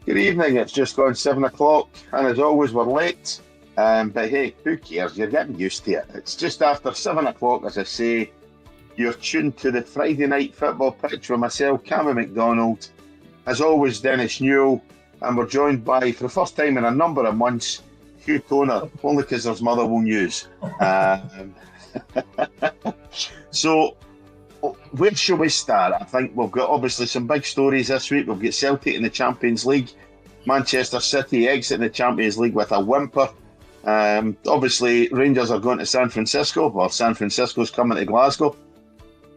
Good evening. It's just gone 7 o'clock, and as always, we're late. But hey, who cares? You're getting used to it. It's just after 7 o'clock, as I say. You're tuned to the Friday night football pitch with myself, Cammy McDonald. As always, Dennis Newell, and we're joined by, for the first time in a number of months, Hugh Toner, only because there's Motherwell news. So, where shall we start? I think we've got obviously some big stories this week. We've got Celtic in the Champions League, Manchester City exiting the Champions League with a whimper. Obviously, Rangers are going to San Francisco, or San Francisco's coming to Glasgow.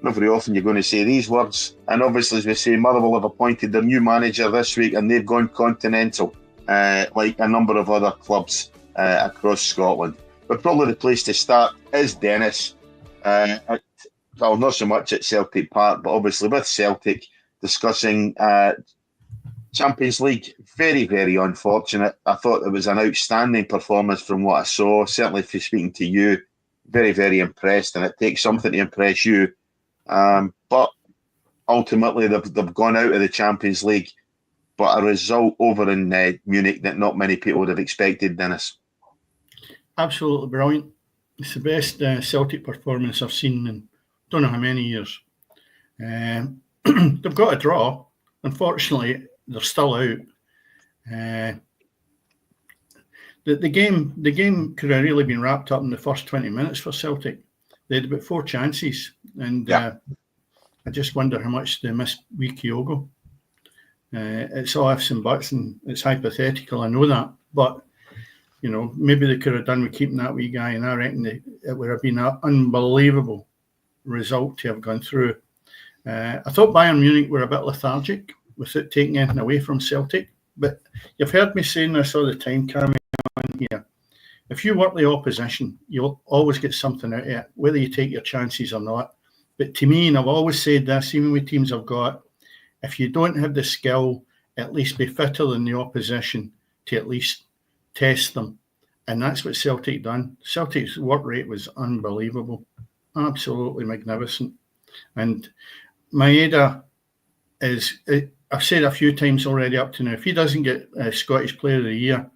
Not very often you're going to say these words. And obviously, as we say, Motherwell have appointed their new manager this week, and they've gone continental, like a number of other clubs across Scotland. But probably the place to start is Dennis. Well, not so much at Celtic Park, but obviously with Celtic discussing Champions League. Very, very unfortunate. I thought it was an outstanding performance from what I saw. Certainly, for speaking to you, very, very impressed, and it takes something to impress you. But ultimately, they've gone out of the Champions League, but a result over in Munich that not many people would have expected, Dennis. Absolutely brilliant. It's the best Celtic performance I've seen in don't know how many years. They've got a draw. Unfortunately, they're still out. The game could have really been wrapped up in the first 20 minutes for Celtic. They had about 4 chances, and I just wonder how much they missed wee Kyogo. It's all ifs and buts, and it's hypothetical, I know that, but you know, maybe they could have done with keeping that wee guy, and I reckon it would have been an unbelievable result to have gone through. I thought Bayern Munich were a bit lethargic without taking anything away from Celtic, but you've heard me saying this all the time, Cammy, on here. If you work the opposition, you'll always get something out of it, whether you take your chances or not. But to me, and I've always said this, even with teams I've got, if you don't have the skill, at least be fitter than the opposition to at least test them. And that's what Celtic done. Celtic's work rate was unbelievable. Absolutely magnificent. And Maeda is, I've said a few times already up to now, if he doesn't get Scottish Player of the Year,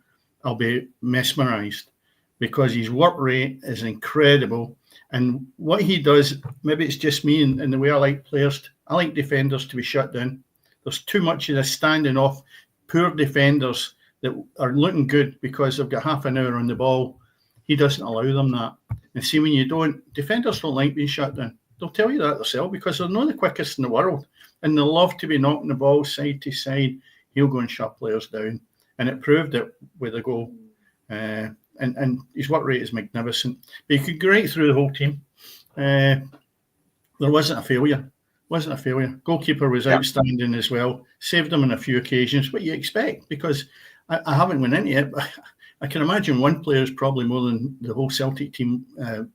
I'll be mesmerised, because his work rate is incredible. And what he does, maybe it's just me and the way I like players, I like defenders to be shut down. There's too much of this standing off, poor defenders that are looking good because they've got half an hour on the ball. He doesn't allow them that. And see, when you don't, defenders don't like being shut down. They'll tell you that themselves, because they're not the quickest in the world, and they love to be knocking the ball side to side. He'll go and shut players down, and it proved it with a goal. And his work rate is magnificent. But you could go right through the whole team. There wasn't a failure. Goalkeeper was outstanding as well. Saved them on a few occasions. What you expect, because I haven't went into it, but I can imagine one player is probably more than the whole Celtic team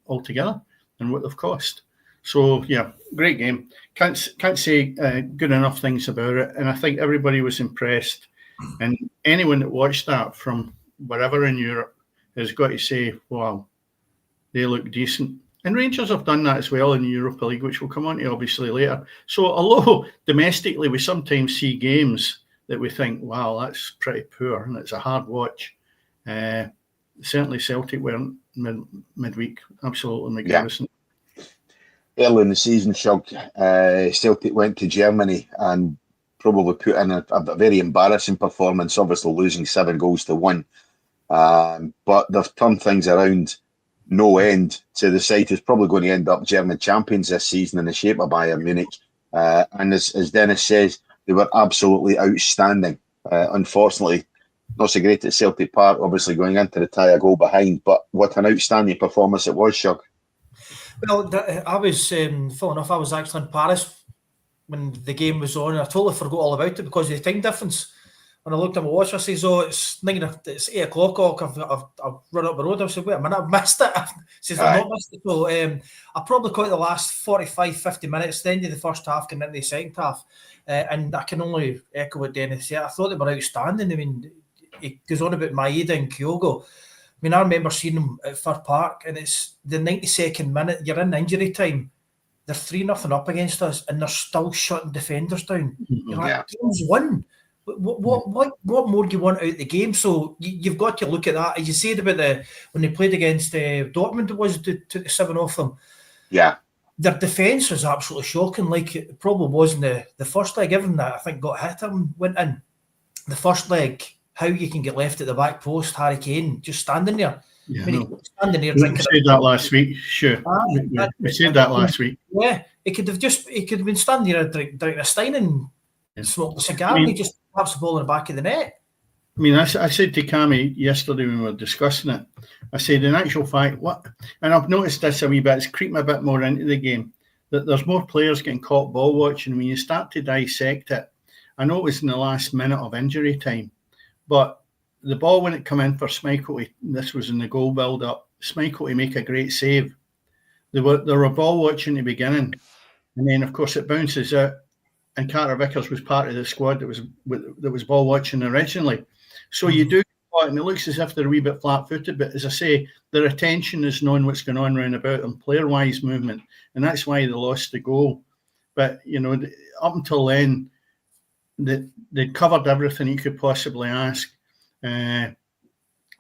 altogether and what they've cost. So, yeah, great game. Can't say good enough things about it. And I think everybody was impressed. And anyone that watched that from wherever in Europe has got to say, wow, they look decent. And Rangers have done that as well in the Europa League, which we'll come on to obviously later. So, although domestically we sometimes see games that we think, wow, that's pretty poor and it's a hard watch, certainly Celtic weren't midweek. Absolutely magnificent. Yeah. Early in the season, Shug, Celtic went to Germany and probably put in a very embarrassing performance, obviously losing 7-1. But they've turned things around no end to the side who's probably going to end up German champions this season in the shape of Bayern Munich. And as Dennis says, they were absolutely outstanding. Unfortunately, not so great at Celtic Park, obviously going into the tie a goal behind, but what an outstanding performance it was, Shug. Well, I was, full enough, I was actually in Paris when the game was on, and I totally forgot all about it because of the time difference. When I looked at my watch, I said, "Oh, it's 8 o'clock. I've run up the road." I said, "Wait a minute, I've missed it." I says, "I've not missed it." So I probably caught the last 45, 50 minutes, the end of the first half, and into the second half. And I can only echo what Dennis said. I thought they were outstanding. I mean, he goes on about Maeda and Kyogo. I mean, I remember seeing them at Fir Park, and it's the 92nd minute, you're in injury time. They're 3-0 up against us, and they're still shutting defenders down. You're like, game's won. What more do you want out of the game? So you've got to look at that. As you said about when they played against Dortmund, it was took 7 off them. Yeah. Their defence was absolutely shocking. Like it probably was in the first leg. Everyone that I think got hit and went in. The first leg, how you can get left at the back post, Harry Kane just standing there. Yeah, standing there we drinking. said that last week. Sure, we said that last week. Yeah, he could have been standing there drinking a stein and smoking a cigar. And he just taps the ball in the back of the net. I mean, I said to Cammy yesterday when we were discussing it, I said, in actual fact, and I've noticed this a wee bit, it's creeping a bit more into the game, that there's more players getting caught ball watching. When you start to dissect it, I know it was in the last minute of injury time, but the ball, when it come in for Schmeichel, this was in the goal build-up, Schmeichel to make a great save. They were ball watching at the beginning, and then, of course, it bounces out, and Carter Vickers was part of the squad that was ball watching originally. So you do, and it looks as if they're a wee bit flat-footed, but as I say, their attention is knowing what's going on round about them, player-wise movement, and that's why they lost the goal. But, up until then, they'd covered everything you could possibly ask. The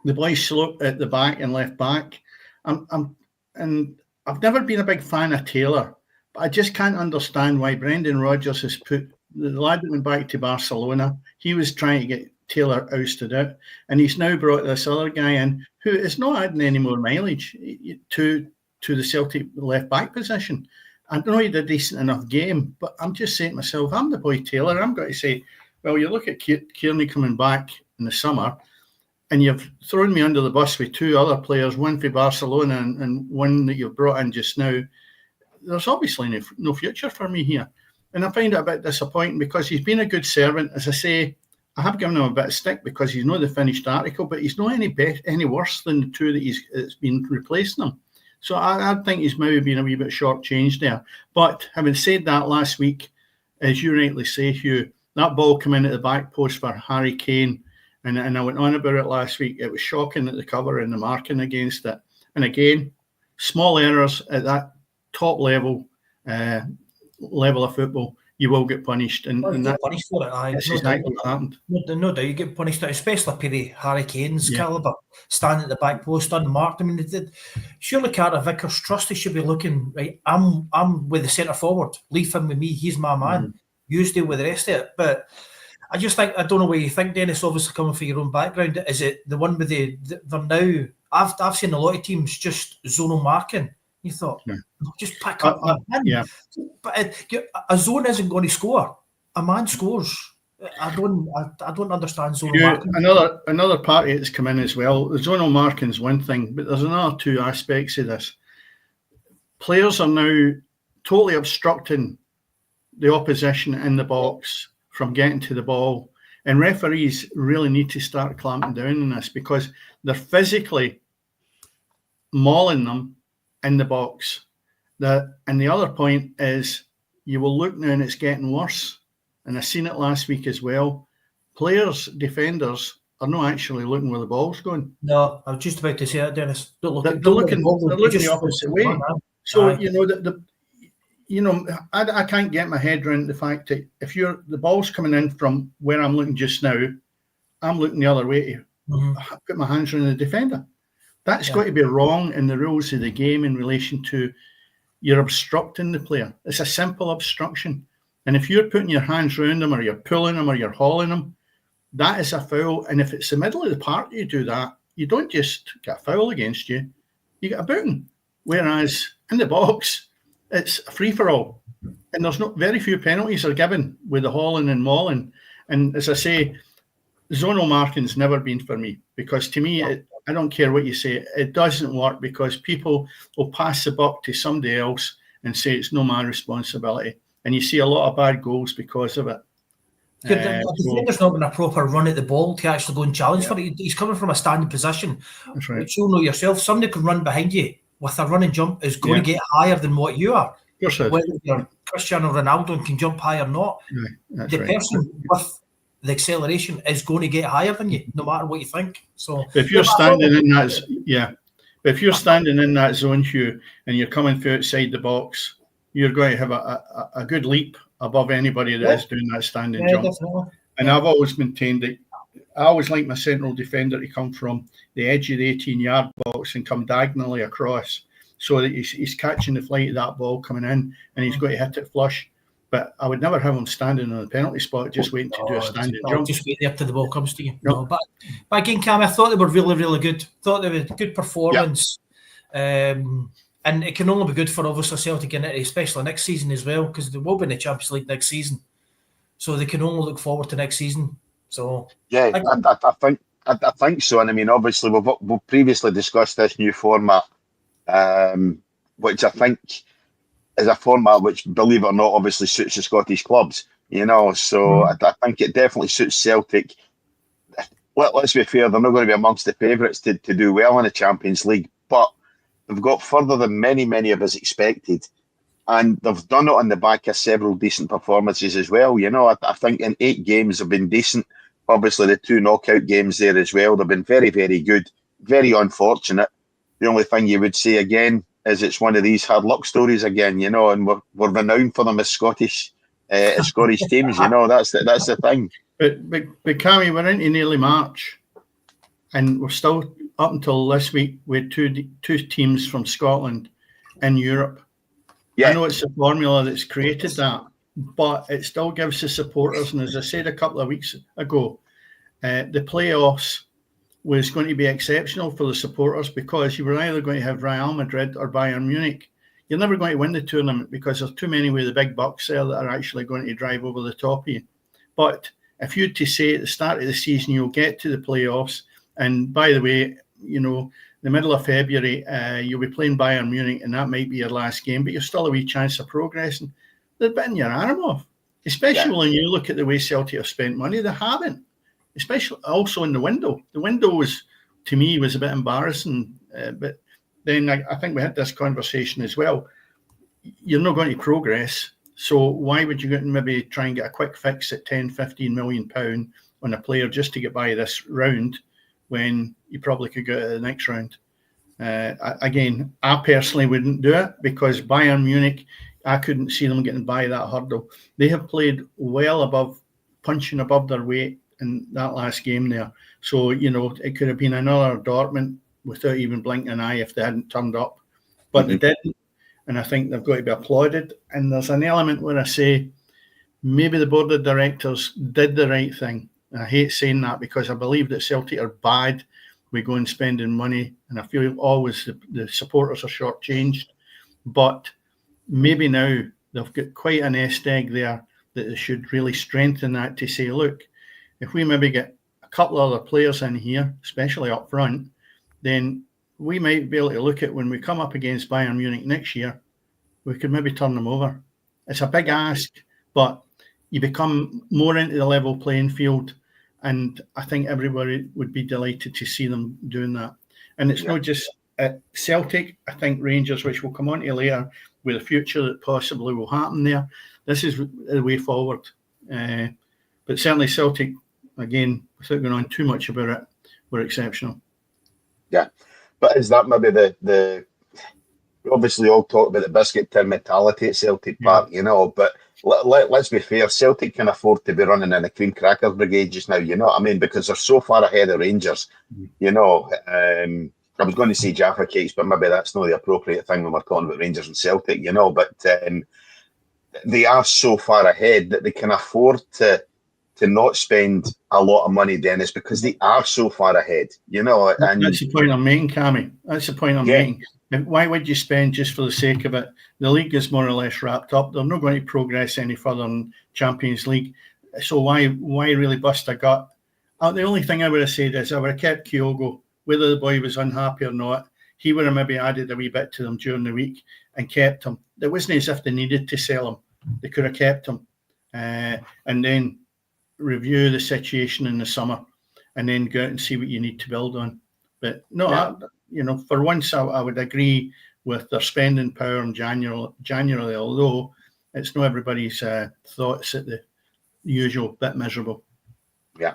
boys slope at the back and left back. And I've never been a big fan of Taylor, but I just can't understand why Brendan Rodgers has put the lad that went back to Barcelona. He was trying to get Taylor ousted out, and he's now brought this other guy in who is not adding any more mileage to the Celtic left back position. I know he did a decent enough game, but I'm just saying to myself, I'm the boy Taylor. I'm going to say, well, you look at Kearney coming back in the summer, and you've thrown me under the bus with 2 other players, one for Barcelona and one that you've brought in just now. There's obviously no future for me here. And I find it a bit disappointing because he's been a good servant. As I say, I have given him a bit of stick because he's not the finished article, but he's not any worse than the 2 that it's been replacing him. So I think he's maybe been a wee bit short-changed there. But having said that, last week, as you rightly say, Hugh, that ball came in at the back post for Harry Kane, and I went on about it last week. It was shocking at the cover and the marking against it. And again, small errors at that top level of football, you will get punished. And get punished for it. That's exactly what happened. No doubt you get punished, especially Perry Harry Kane's calibre, standing at the back post unmarked. I mean, surely Carter Vickers' trusty should be looking, right, I'm with the centre forward, leave him with me, he's my man, you deal with the rest of it. But I just think, I don't know what you think, Dennis, obviously coming from your own background, is it the one with they're now, I've seen a lot of teams just zonal marking. You thought, just pick up a man. Yeah. But a zone isn't going to score. A man scores. I don't understand zonal marking. Another party that's come in as well. The zonal marking is one thing, but there's another 2 aspects of this. Players are now totally obstructing the opposition in the box from getting to the ball, and referees really need to start clamping down on this because they're physically mauling them in the box. And the other point is, you will look now and it's getting worse. And I've seen it last week as well. Players, defenders, are not actually looking where the ball's going. No, I was just about to say that, Dennis. They're looking the opposite way. So, I can't get my head around the fact that if the ball's coming in from where I'm looking just now, I'm looking the other way to put my hands around the defender. That's got to be wrong in the rules of the game in relation to you're obstructing the player. It's a simple obstruction. And if you're putting your hands around them or you're pulling them or you're hauling them, that is a foul. And if it's the middle of the park you do that, you don't just get a foul against you, you get a booting. Whereas in the box, it's a free-for-all. And there's very few penalties are given with the hauling and mauling. And as I say, zonal marking's never been for me because to me, I don't care what you say, it doesn't work because people will pass the buck to somebody else and say it's not my responsibility. And you see a lot of bad goals because of it. The defender's not going a proper run at the ball to actually go and challenge for it. He's coming from a standing position. That's right. Which you'll know yourself. Somebody can run behind you with a run and jump is going to get higher than what you are. Whether you're Cristiano Ronaldo and can jump high or not, the person with the acceleration is going to get higher than you, no matter what you think. So if you're standing in that, if you're standing in that zone, Hugh, and you're coming through outside the box, you're going to have a good leap above anybody that is doing that standing jump. Definitely. And I've always maintained that I always like my central defender to come from the edge of the 18-yard box and come diagonally across, so that he's catching the flight of that ball coming in, and he's got to hit it flush. But I would never have him standing on the penalty spot, just waiting to do a standing jump. Just wait there till the ball comes to you. No, but again, Cam, I thought they were really, really good. Thought they were a good performance. And it can only be good for obviously Celtic, especially next season as well, because they will be in the Champions League next season. So they can only look forward to next season. So yeah, I think so. And I mean, obviously, we've previously discussed this new format, which I think is a format which, believe it or not, obviously suits the Scottish clubs. So I think it definitely suits Celtic. Let's be fair; they're not going to be amongst the favourites to do well in the Champions League, but they've got further than many of us expected. And they've done it on the back of several decent performances as well. I think in 8 games they've been decent. Obviously, the 2 knockout games there as well. They've been very, very good. Very unfortunate. The only thing you would say again is it's one of these hard luck stories again, and we're renowned for them as Scottish teams. That's the thing. But Cammy, we're into nearly March, and we're still up until this week with two teams from Scotland in Europe. Yeah. I know it's the formula that's created that, but it still gives the supporters, and as I said a couple of weeks ago, the playoffs was going to be exceptional for the supporters, because you were either going to have Real Madrid or Bayern Munich. You're never going to win the tournament because there's too many with the big bucks there that are actually going to drive over the top of you. But if you'd to say at the start of the season you'll get to the playoffs, and by the way, the middle of February, you'll be playing Bayern Munich, and that might be your last game, but you're still a wee chance of progressing. They're biting your arm off, especially when you look at the way Celtic have spent money. They haven't, especially also in the window. The window to me, was a bit embarrassing, but then I think we had this conversation as well. You're not going to progress, so why would you maybe try and get a quick fix at 10, 15 million pound on a player just to get by this round, when you probably could go to the next round? Again, I personally wouldn't do it, because Bayern Munich, I couldn't see them getting by that hurdle. They have played well above, punching above their weight in that last game there. So, it could have been another Dortmund without even blinking an eye if they hadn't turned up. But they didn't, and I think they've got to be applauded. And there's an element where I say maybe the board of directors did the right thing. And I hate saying that, because I believe that Celtic are bad. We go and spending money, and I feel always the supporters are shortchanged. But maybe now they've got quite a nest egg there that they should really strengthen that, to say, look, if we maybe get a couple of other players in here, especially up front, then we might be able to look at when we come up against Bayern Munich next year, we could maybe turn them over. It's a big ask, but you become more into the level playing field. And I think everybody would be delighted to see them doing that. And it's not just at Celtic. I think Rangers, which we'll come on to later, with the future that possibly will happen there, this is the way forward. But certainly Celtic, again, without going on too much about it, were exceptional. Yeah. But is that maybe the we obviously all talk about the biscuit tin mentality at Celtic Park, but let's be fair, Celtic can afford to be running in a cream crackers brigade just now, because they're so far ahead of Rangers. I was going to say Jaffa Cakes, but maybe that's not the appropriate thing when we're talking about Rangers and Celtic, but they are so far ahead that they can afford to not spend a lot of money, Dennis, because they are so far ahead, And that's the point I'm making, Cammy. That's the point I'm making. Why would you spend just for the sake of it? The league is more or less wrapped up. They're not going to progress any further in Champions League. So why really bust a gut? The only thing I would have said is I would have kept Kyogo, whether the boy was unhappy or not. He would have maybe added a wee bit to them during the week and kept him. It wasn't as if they needed to sell him. They could have kept him. And then review the situation in the summer and then go out and see what you need to build on. But no, for once I would agree with their spending power in January, although it's not everybody's thoughts at the usual bit miserable. Yeah.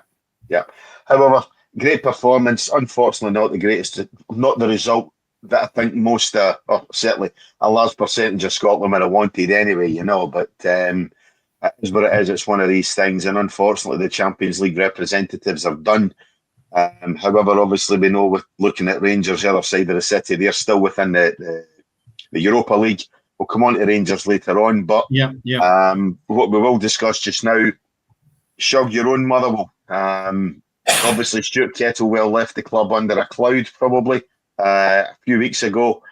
However, great performance. Unfortunately, not the greatest, not the result that I think most, or certainly a large percentage of Scotland would have wanted anyway, But it is what it is. It's one of these things, and unfortunately, the Champions League representatives are done. However, obviously, we know with looking at Rangers, the other side of the city, they're still within the Europa League. We'll come on to Rangers later on, but what we will discuss just now, Shug, your own Motherwell. Obviously, Stuart Kettlewell left the club under a cloud, probably a few weeks ago.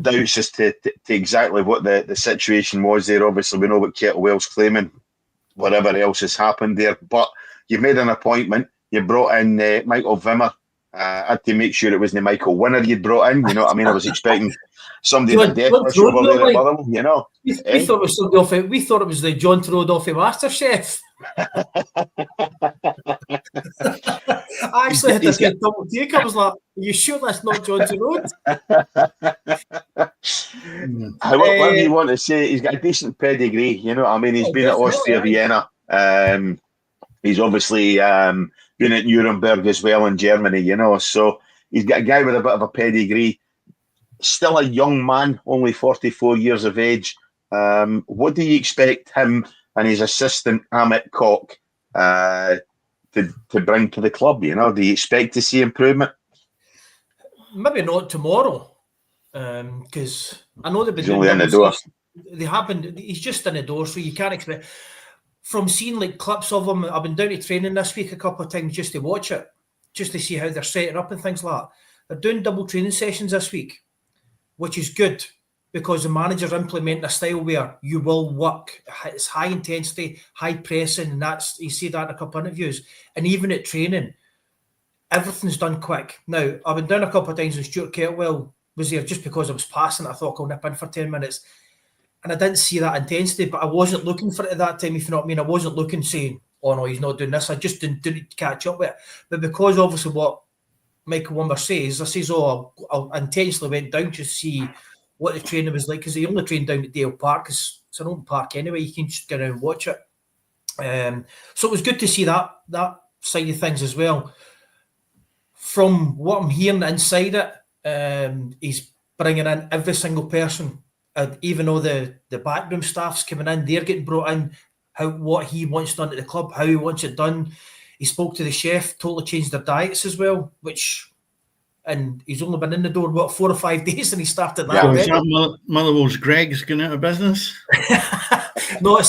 Doubts as to exactly what the situation was there. Obviously, we know what Kettlewell's claiming, whatever else has happened there. But you made an appointment. You brought in Michael Wimmer. I had to make sure it wasn't Michael Winner you'd brought in. You know what I mean? I was expecting somebody in a death rush over there at Motherwell, you know. We thought it was somebody off it. We thought it was the John Trode off of MasterChef. I actually had to get double take. I was like, "Are you sure that's not John Trode?" Whatever you want to say, he's got a decent pedigree. You know what I mean? He's been at Austria Vienna. He's obviously been at Nuremberg as well in Germany. You know, so he's got a guy with a bit of a pedigree. Still a young man, only 44 years of age. What do you expect him and his assistant Amit Koch to bring to the club? You know, do you expect to see improvement? Maybe not tomorrow, because I know they've been only in the door. They have been. He's just in the door, so you can't expect. From seeing like clips of him, I've been down to training this week a couple of times just to watch it, just to see how they're setting up and things like that. They're doing double training sessions this week, which is good because the manager's implementing a style where you will work. It's high intensity, high pressing, and he said that in a couple of interviews. And even at training, everything's done quick. Now, I've been down a couple of times when Stuart Kettlewell was there just because I was passing. I thought I'll nip in for 10 minutes. And I didn't see that intensity, but I wasn't looking for it at that time, if you know what I mean. I wasn't looking saying, oh no, he's not doing this. I just didn't catch up with it. But because obviously what Michael Wimber says, I says, I intentionally went down to see what the training was like, because he only trained down at Dale Park, because it's an open park anyway, you can just get around and watch it. So it was good to see that side of things as well. From what I'm hearing inside it, he's bringing in every single person. Even though the backroom staff's coming in, they're getting brought in, what he wants done at the club, how he wants it done. He spoke to the chef, totally changed their diets as well, and he's only been in the door, 4 or 5 days, and he started that. So is that Motherwell's Greg's going out of business? No,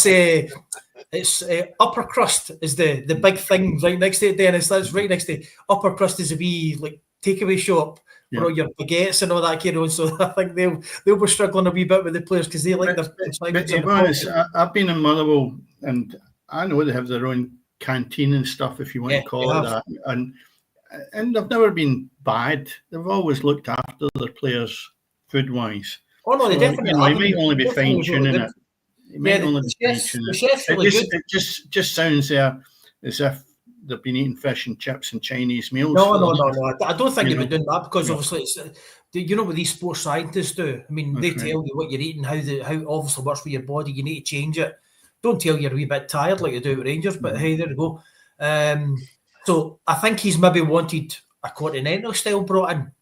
it's Upper Crust is the big thing right next to it, Dennis. That's right next to it. Upper Crust is a wee like takeaway shop. For all your baguettes and all that, so I think they'll be struggling a wee bit with the players because they like their. But to be honest, I've been in Motherwell and I know they have their own canteen and stuff, if you want to call it that, and they've never been bad. They've always looked after their players food-wise. Oh no, they definitely. It might only be fine-tuning it. It might only be fine-tuning it. It just sounds as if they've been eating fish and chips and Chinese meals. No. I don't think they've been doing that because obviously it's, you know what these sports scientists do. I mean, they tell you what you're eating, how obviously works with your body. You need to change it. Don't tell you're a wee bit tired like you do with Rangers, but hey, there you go. So I think he's maybe wanted a continental style brought in.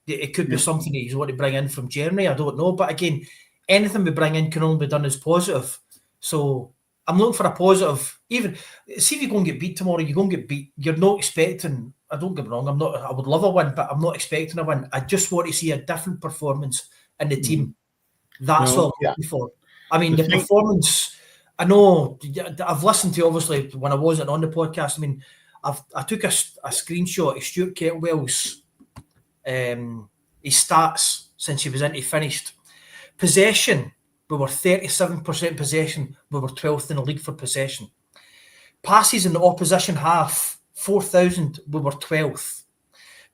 It could be something that he's wanting to bring in from Germany. I don't know, but again, anything we bring in can only be done as positive. So I'm looking for a positive. Even see if you go and get beat tomorrow, you're going to get beat. You're not expecting. I don't get me wrong. I would love a win, but I'm not expecting a win. I just want to see a different performance in the team. That's all I'm looking for. I mean, the performance. I know. I've listened to obviously when I wasn't on the podcast. I mean, I took a screenshot of Stuart Kettlewell's his stats since he was into finished possession. We were 37% possession. We were 12th in the league for possession. Passes in the opposition half, 4,000. We were 12th.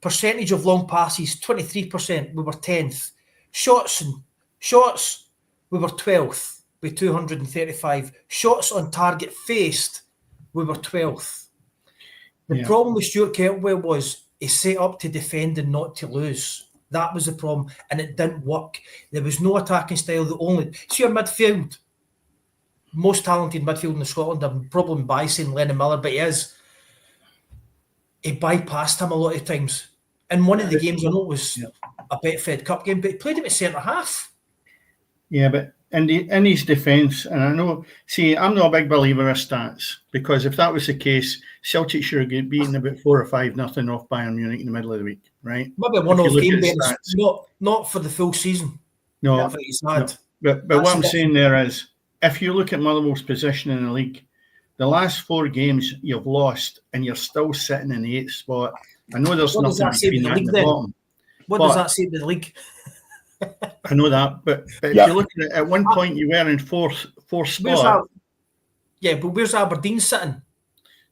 Percentage of long passes, 23%. We were 10th. Shots, we were 12th with 235. Shots on target faced, we were 12th. The problem with Stuart Kettlewell was he set up to defend and not to lose. That was the problem, and it didn't work. There was no attacking style. See your midfield, most talented midfield in Scotland. I'm probably biasing Lennon Miller, but he bypassed him a lot of times. In one of the games, I know it was a Betfred Cup game, but he played him at centre half. Yeah, but in his defence, and I know, see, I'm not a big believer of stats, because if that was the case, Celtic should get beaten about 4 or 5-0 off Bayern Munich in the middle of the week, right? Maybe a one-off game, not for the full season. No, he's had. No. But what I'm saying there is, if you look at Motherwell's position in the league, the last 4 games you've lost, and you're still sitting in the 8th spot. I know there's nothing between that and the bottom. What does that say to the league? I know that, but if you look at it, at one point you were in fourth spot. But where's Aberdeen sitting?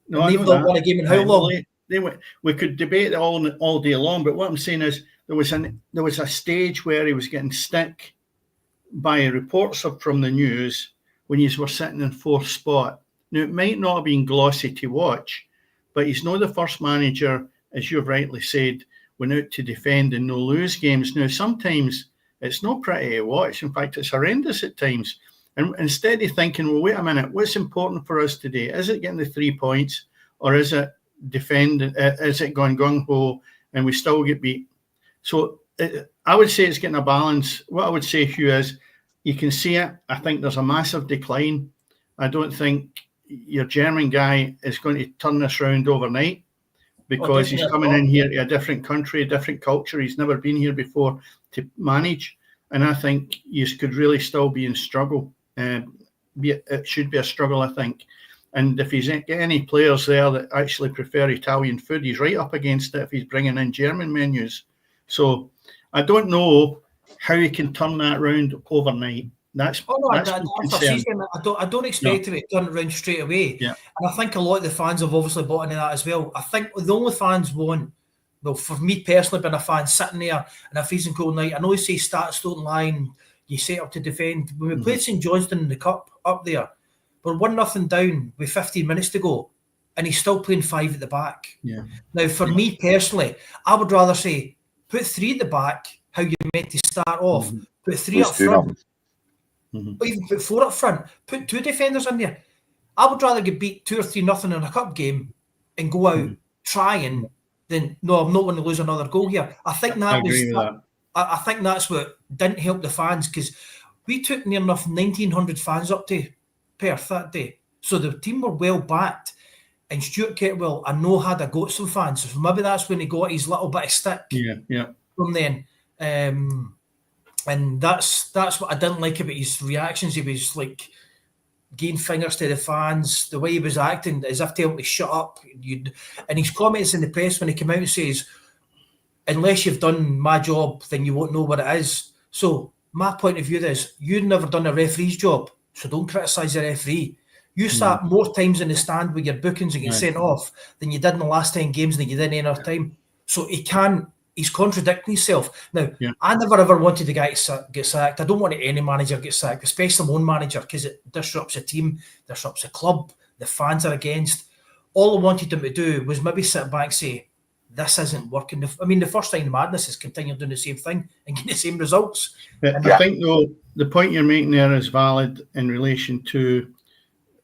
No, they've not won a game in how long? We could debate it all day long, but what I'm saying is there was a stage where he was getting stick by reports from the news when you were sitting in 4th spot. Now, it might not have been glossy to watch, but he's not the first manager, as you've rightly said, went out to defend and no lose games. Now, sometimes it's not pretty to watch. In fact, it's horrendous at times. And instead of thinking, well, wait a minute, what's important for us today? Is it getting the 3 points, or is it defending? Is it going gung-ho and we still get beat? So I would say it's getting a balance. What I would say, Hugh, is you can see it. I think there's a massive decline. I don't think your German guy is going to turn this round overnight, because he's coming in here to a different country, a different culture. He's never been here before to manage. And I think you could really still be in struggle. It should be a struggle, I think. And if he's got any players there that actually prefer Italian food, he's right up against it if he's bringing in German menus. So I don't know how he can turn that round overnight. I don't expect him to turn it around straight away. Yeah. And I think a lot of the fans have obviously bought into that as well. I think the only fans want, well, for me personally, being a fan sitting there in a freezing cold night, I know you say stats don't lie and you set up to defend. When we played St Johnstone in the Cup up there, we're 1-0 down with 15 minutes to go, and he's still playing 5 at the back. Yeah. Now, for me personally, I would rather say put 3 at the back, how you're meant to start off, put 3 up front. Or even put 4 up front, put 2 defenders in there. I would rather get beat 2 or 3-0 in a cup game and go out trying than, no, I'm not going to lose another goal here. I think I think that's what didn't help the fans, because we took near enough 1,900 fans up to Perth that day. So the team were well backed. And Stuart Kettlewell, I know, had a go at some fans. So maybe that's when he got his little bit of stick from then. And that's what I didn't like about his reactions. He was like giving fingers to the fans, the way he was acting, as if telling them to shut up. And his comments in the press when he came out and says, unless you've done my job, then you won't know what it is. So my point of view is, you've never done a referee's job, so don't criticise the referee. You sat more times in the stand with your bookings and get sent off than you did in the last 10 games than you did in our time. So he's contradicting himself. Now, I never ever wanted the guy to get sacked. I don't want any manager to get sacked, especially my own manager, because it disrupts the team, disrupts the club, the fans are against. All I wanted him to do was maybe sit back and say, this isn't working. I mean, the first thing in madness is continue doing the same thing and getting the same results. I think, though, the point you're making there is valid in relation to,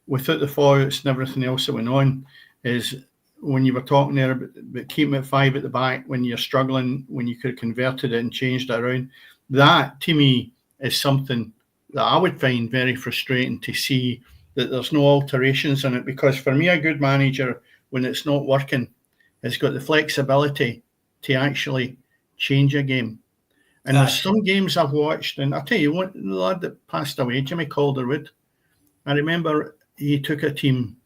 without the fallouts and everything else that went on, is when you were talking there about keeping it 5 at the back when you're struggling, when you could have converted it and changed it around. That, to me, is something that I would find very frustrating, to see that there's no alterations in it. Because for me, a good manager, when it's not working, has got the flexibility to actually change a game. And there's some games I've watched, and I'll tell you what, the lad that passed away, Jimmy Calderwood, I remember he took a team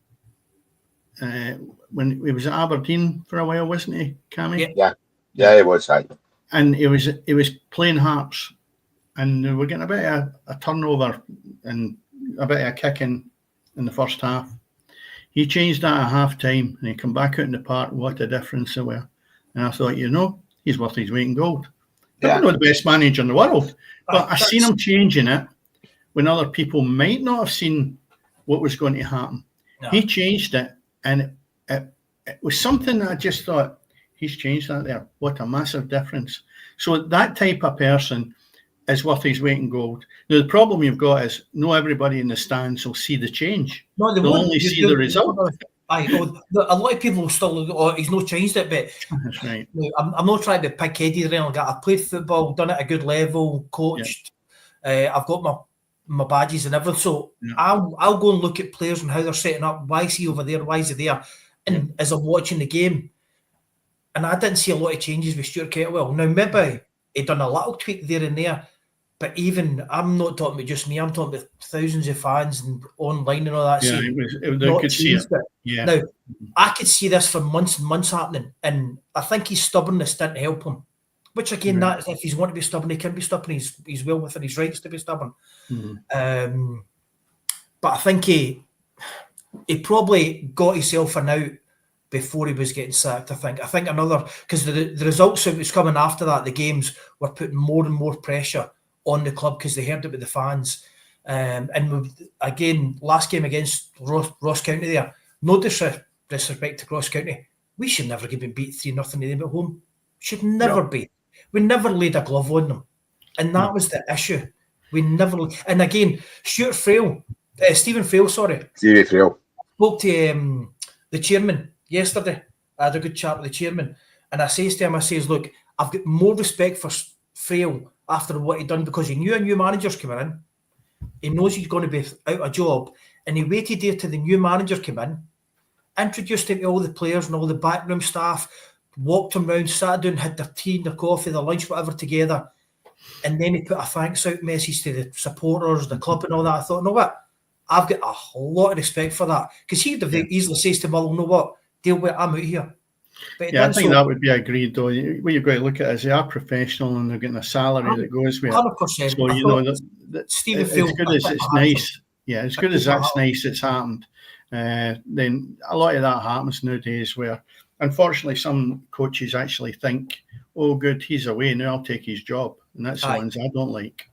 when he was at Aberdeen for a while, wasn't he, Cammy? Yeah, he was. And he was playing Hearts, and they were getting a bit of a turnover and a bit of a kicking in the first half. He changed that at half time, and he come back out in the park. What a difference there were! And I thought, he's worth his weight in gold. I'm not the best manager in the world, but I seen him changing it when other people might not have seen what was going to happen. No. He changed it, and it was something that I just thought, he's changed that there. What a massive difference. So that type of person is worth his weight in gold. Now, the problem you've got is not everybody in the stands will see the change. No, they'll only see the result. A lot of people will still, he's not changed it, but that's right. I'm not trying to be pig-headed or anything like that. I've played football, done it at a good level, coached. I've got my badges and everything. So I'll go and look at players and how they're setting up. Why is he over there? Why is he there? And as I'm watching the game, and I didn't see a lot of changes with Stuart Kettlewell. Now, maybe he done a little tweak there and there, but even, I'm not talking about just me, I'm talking about thousands of fans and online and all that. Yeah, they could see it. Yeah. Now, I could see this for months and months happening, and I think his stubbornness didn't help him. Which again, that if he's wanting to be stubborn, he can be stubborn. He's well within his rights to be stubborn. Mm-hmm. But I think he probably got himself an out before he was getting sacked. I think another, because the results that was coming after that, the games were putting more and more pressure on the club because they heard it with the fans. And again, last game against Ross County there, no disrespect to Ross County, we should never have been beat 3-0 to them at home. Should never be. We never laid a glove on them. And that was the issue. We never... And again, Stephen Frail, Stevie Frail. spoke to the chairman yesterday. I had a good chat with the chairman. And I says to him, look, I've got more respect for Frail after what he done because he knew a new manager's coming in. He knows he's going to be out of job. And he waited there till the new manager came in, introduced him to all the players and all the backroom staff, walked them round, sat down, had their tea and their coffee, their lunch, whatever together. And then he put a thanks out message to the supporters, the club and all that. I thought, no what? I've got a lot of respect for that. Because he'd have easily says to Mull, no what? Deal with it, I'm out here. But I think that would be agreed though. What you've got to look at is they are professional and they're getting a salary that goes with it. 100%. So you know that Stephen as good as it's nice. Yeah, as good as that's nice it's happened. Then a lot of that happens nowadays where unfortunately some coaches actually think, oh good, he's away, now I'll take his job. And that's the ones I don't like.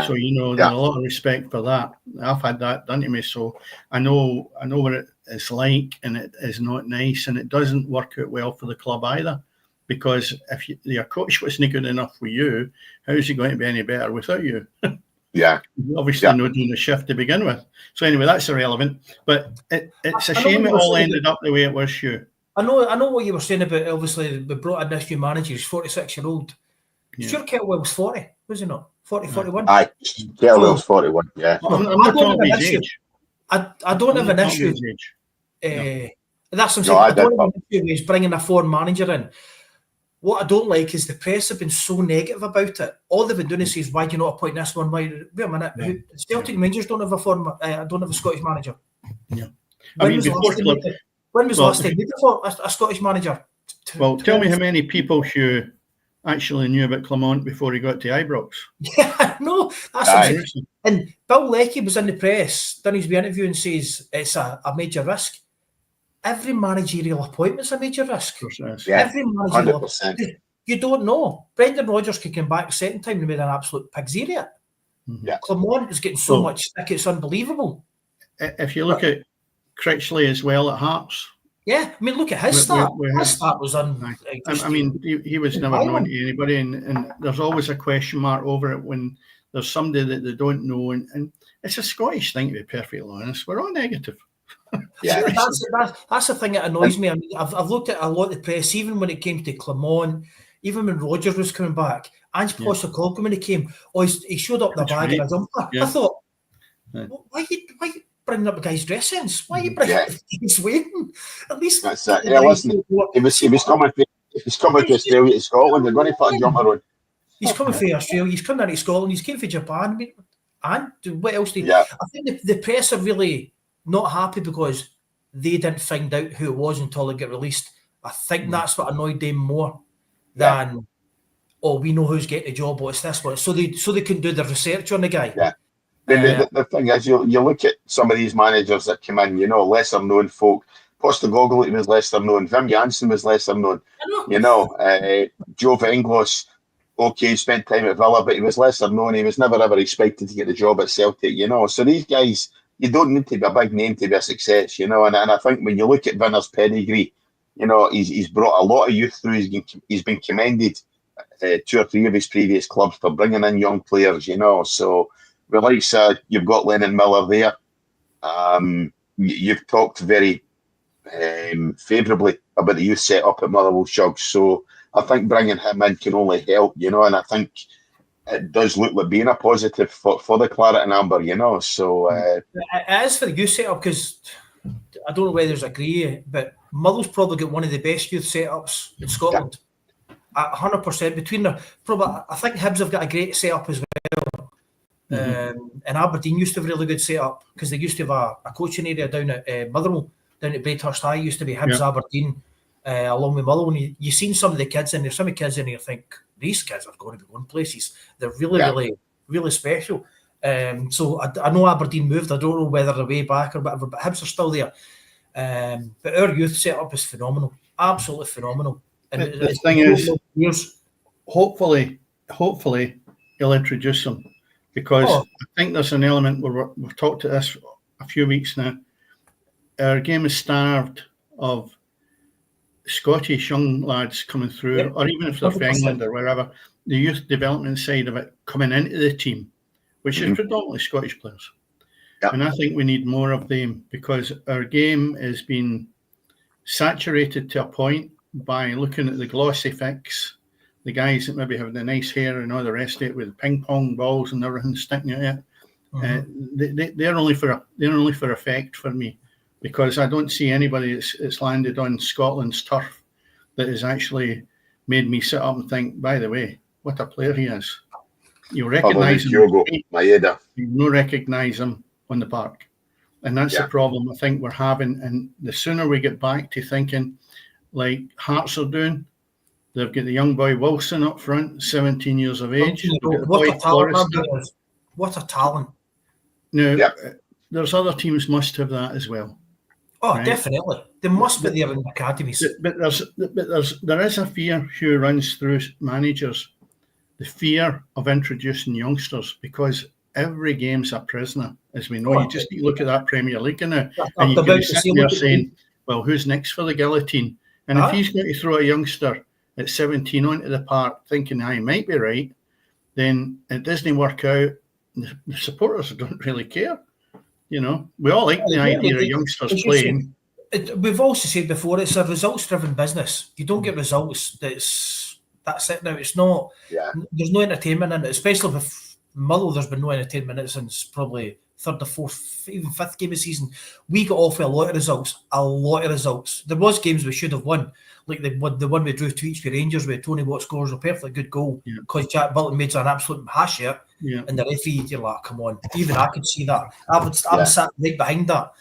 So you know, there's a lot of respect for that. I've had that done to me, so I know what it's like, and it is not nice, and it doesn't work out well for the club either. Because if your coach wasn't good enough for you, how is he going to be any better without you? Obviously not doing the shift to begin with. So anyway, that's irrelevant. But it's a shame it all ended up the way it was, Hugh. I know what you were saying about, obviously, we brought in this new manager, he's 46-year-old. Stuart Kettlewell was 40, was he not? 40, 41? Aye, Kettlewell's 41, yeah. I'm not talking about his age. I don't have an issue. That's what I'm saying. I don't have an issue with bringing a foreign manager in. What I don't like is the press have been so negative about it. All they've been doing is why do you not appoint this one? Wait a minute. Celtic Rangers don't have a Scottish manager. Yeah. When was the last time we had a Scottish manager? Well, tell me how many people, Hugh, actually knew about Clement before he got to Ibrox. Yeah, no, that's and Bill Leckie was in the press, done his interview and says it's a major risk. Every managerial appointment's a major risk. Every managerial 100%. You don't know. Brendan Rodgers could come back the second time and made an absolute pig's idiot. Clement is getting so much stick, it's unbelievable. If you look at Critchley as well at Hearts. Yeah, I mean, look at his start. His start was I mean, he was never known to anybody, and there's always a question mark over it when there's somebody that they don't know, and it's a Scottish thing, to be perfectly honest. We're all negative. That's the thing that annoys me. I mean, I've looked at a lot of the press, even when it came to Clement, even when Rodgers was coming back, Ange Postecoglou when he came, he showed up the bag in a jumper. I thought, why you bringing up a guy's dress sense? Why are you bringing up his waiting? At least that's it. Yeah, listen, he was coming to Australia to Scotland. They're going to put a jumper on. He's coming from Australia. He's coming into Scotland. He's came from Japan. And what else? I think the press are really not happy because they didn't find out who it was until it got released. I think that's what annoyed them more than we know who's getting the job. What's this one? So they can do the research on the guy. Yeah. The thing is, you look at some of these managers that come in, lesser known folk. Postecoglou was lesser known. Wim Jansen was lesser known. Joe Venglos, spent time at Villa, but he was lesser known. He was never ever expected to get the job at Celtic. So these guys, you don't need to be a big name to be a success. And I think when you look at Vinner's pedigree, he's brought a lot of youth through. He's been commended 2 or 3 of his previous clubs for bringing in young players. So. You've got Lennon Miller there. You've talked very favourably about the youth set up at Motherwell Shugs. So I think bringing him in can only help, and I think it does look like being a positive for the Claret and Amber, you know. So it is for the youth setup, because I don't know whether there's agree, but Motherwell's probably got one of the best youth setups in Scotland. 100% between them. Probably, I think Hibs have got a great setup as well. And Aberdeen used to have a really good setup, because they used to have a coaching area down at Motherwell, down at Braidhurst High. Used to be Hibs Aberdeen, along with Motherwell. And you've seen some of the kids in there. Some of the kids in there think these kids are going to be going places. They're really, really special. So I know Aberdeen moved. I don't know whether they're way back or whatever, but Hibs are still there. But our youth setup is phenomenal, absolutely phenomenal. And the thing is, hopefully he'll introduce them, because I think there's an element where we've talked to this a few weeks now. Our game is starved of Scottish young lads coming through, or even if they're from England or wherever, the youth development side of it coming into the team, which is predominantly Scottish players. And I think we need more of them, because our game has been saturated to a point by looking at the glossy fix, the guys that maybe have the nice hair and all the rest of it with ping pong balls and everything sticking out. They're only for effect for me, because I don't see anybody that's landed on Scotland's turf that has actually made me sit up and think, by the way, what a player he is. You'll recognise him. You don't recognise him on the park. And that's the problem I think we're having. And the sooner we get back to thinking like Hearts are doing, they've got the young boy Wilson up front, 17 years of age. What a talent. Now, there's other teams must have that as well. Oh, right? Definitely. They must be there in the academies. But there is a fear, Hugh, runs through managers, the fear of introducing youngsters, because every game's a prisoner, as we know. You just need to look at that Premier League now, and you can be sitting there saying, well, who's next for the guillotine? And if he's going to throw a youngster at 17 onto the park thinking he might be right, then it doesn't work out. The supporters don't really care. You know, we all like the idea of youngsters playing. We've also said before, it's a results-driven business. You don't get results, that's it now. It's not, there's no entertainment in it, especially with Motherwell. There's been no entertainment in it since probably third or fourth, even fifth game of the season. We got off with a lot of results. There was games we should have won, like the one we drew to each with Rangers, where Tony Watt scores a perfectly good goal because Jack Burton made an absolute hash here, and the referee, you're like, come on, even I could see that. I'm sat right behind that.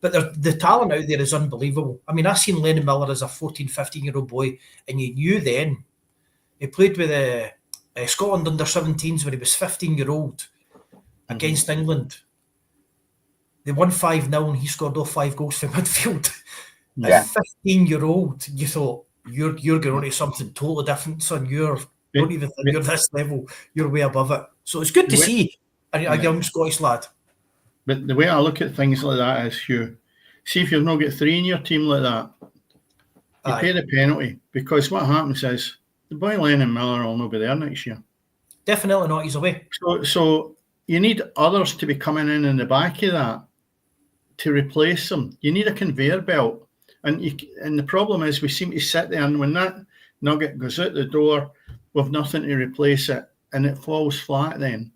But the talent out there is unbelievable. I mean, I seen Lennon Miller as a 14, 15-year-old boy, and you knew then he played with Scotland under 17s when he was 15-year-old against England. They won 5-0 and he scored all 5 goals from midfield. At 15-year-old, you thought, you're going on to something totally different, son. Don't even think you're this level. You're way above it. So it's good to see a young Scottish lad. But the way I look at things like that is, Hugh, see if you've not got 3 in your team like that, you pay the penalty, because what happens is the boy Lennon Miller will not be there next year. Definitely not. He's away. So you need others to be coming in the back of that to replace them. You need a conveyor belt. And the problem is we seem to sit there, and when that nugget goes out the door, we've nothing to replace it, and it falls flat then.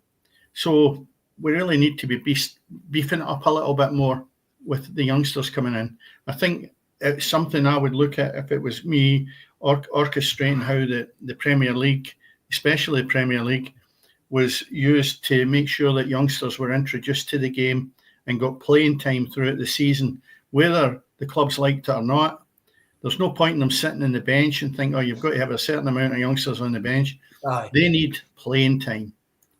So we really need to be beefing it up a little bit more with the youngsters coming in. I think it's something I would look at if it was me, orchestrating how the Premier League, especially the Premier League, was used to make sure that youngsters were introduced to the game and got playing time throughout the season, whether the clubs liked it or not. There's no point in them sitting on the bench and think, oh, you've got to have a certain amount of youngsters on the bench. They need playing time.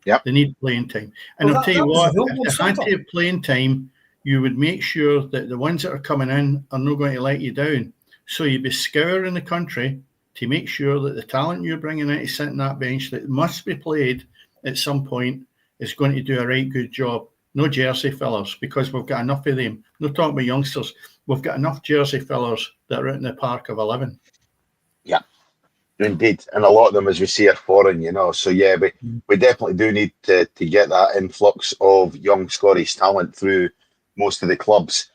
They need playing time. And I'll tell you what, if they had to have playing time, you would make sure that the ones that are coming in are not going to let you down. So you'd be scouring the country to make sure that the talent you're bringing in to sit on that bench that must be played at some point is going to do a right good job. No jersey fillers, because we've got enough of them. No talking about youngsters. We've got enough jersey fillers that are out in the park of 11. Yeah, indeed. And a lot of them, as we see, are foreign, you know. So, yeah, we definitely do need to get that influx of young Scottish talent through most of the clubs.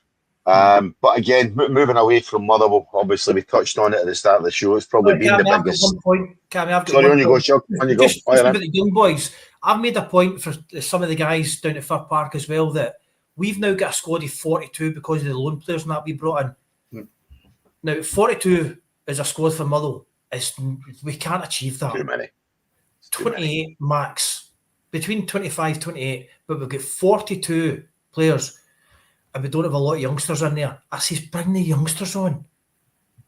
But again, moving away from Motherwell, obviously we touched on it at the start of the show. It's probably been Cammy, the I've got biggest. one point. Cammy, I've got Sorry, one on you point. go, Chuck. On you go. Just about the young boys. I've made a point for some of the guys down at Fir Park as well that we've now got a squad of 42 because of the loan players and that we brought in. Now, 42 is a squad for Motherwell. We can't achieve that. Too many. 28 max. Between 25, 28, but we've got 42 players and we don't have a lot of youngsters in there. I says, bring the youngsters on.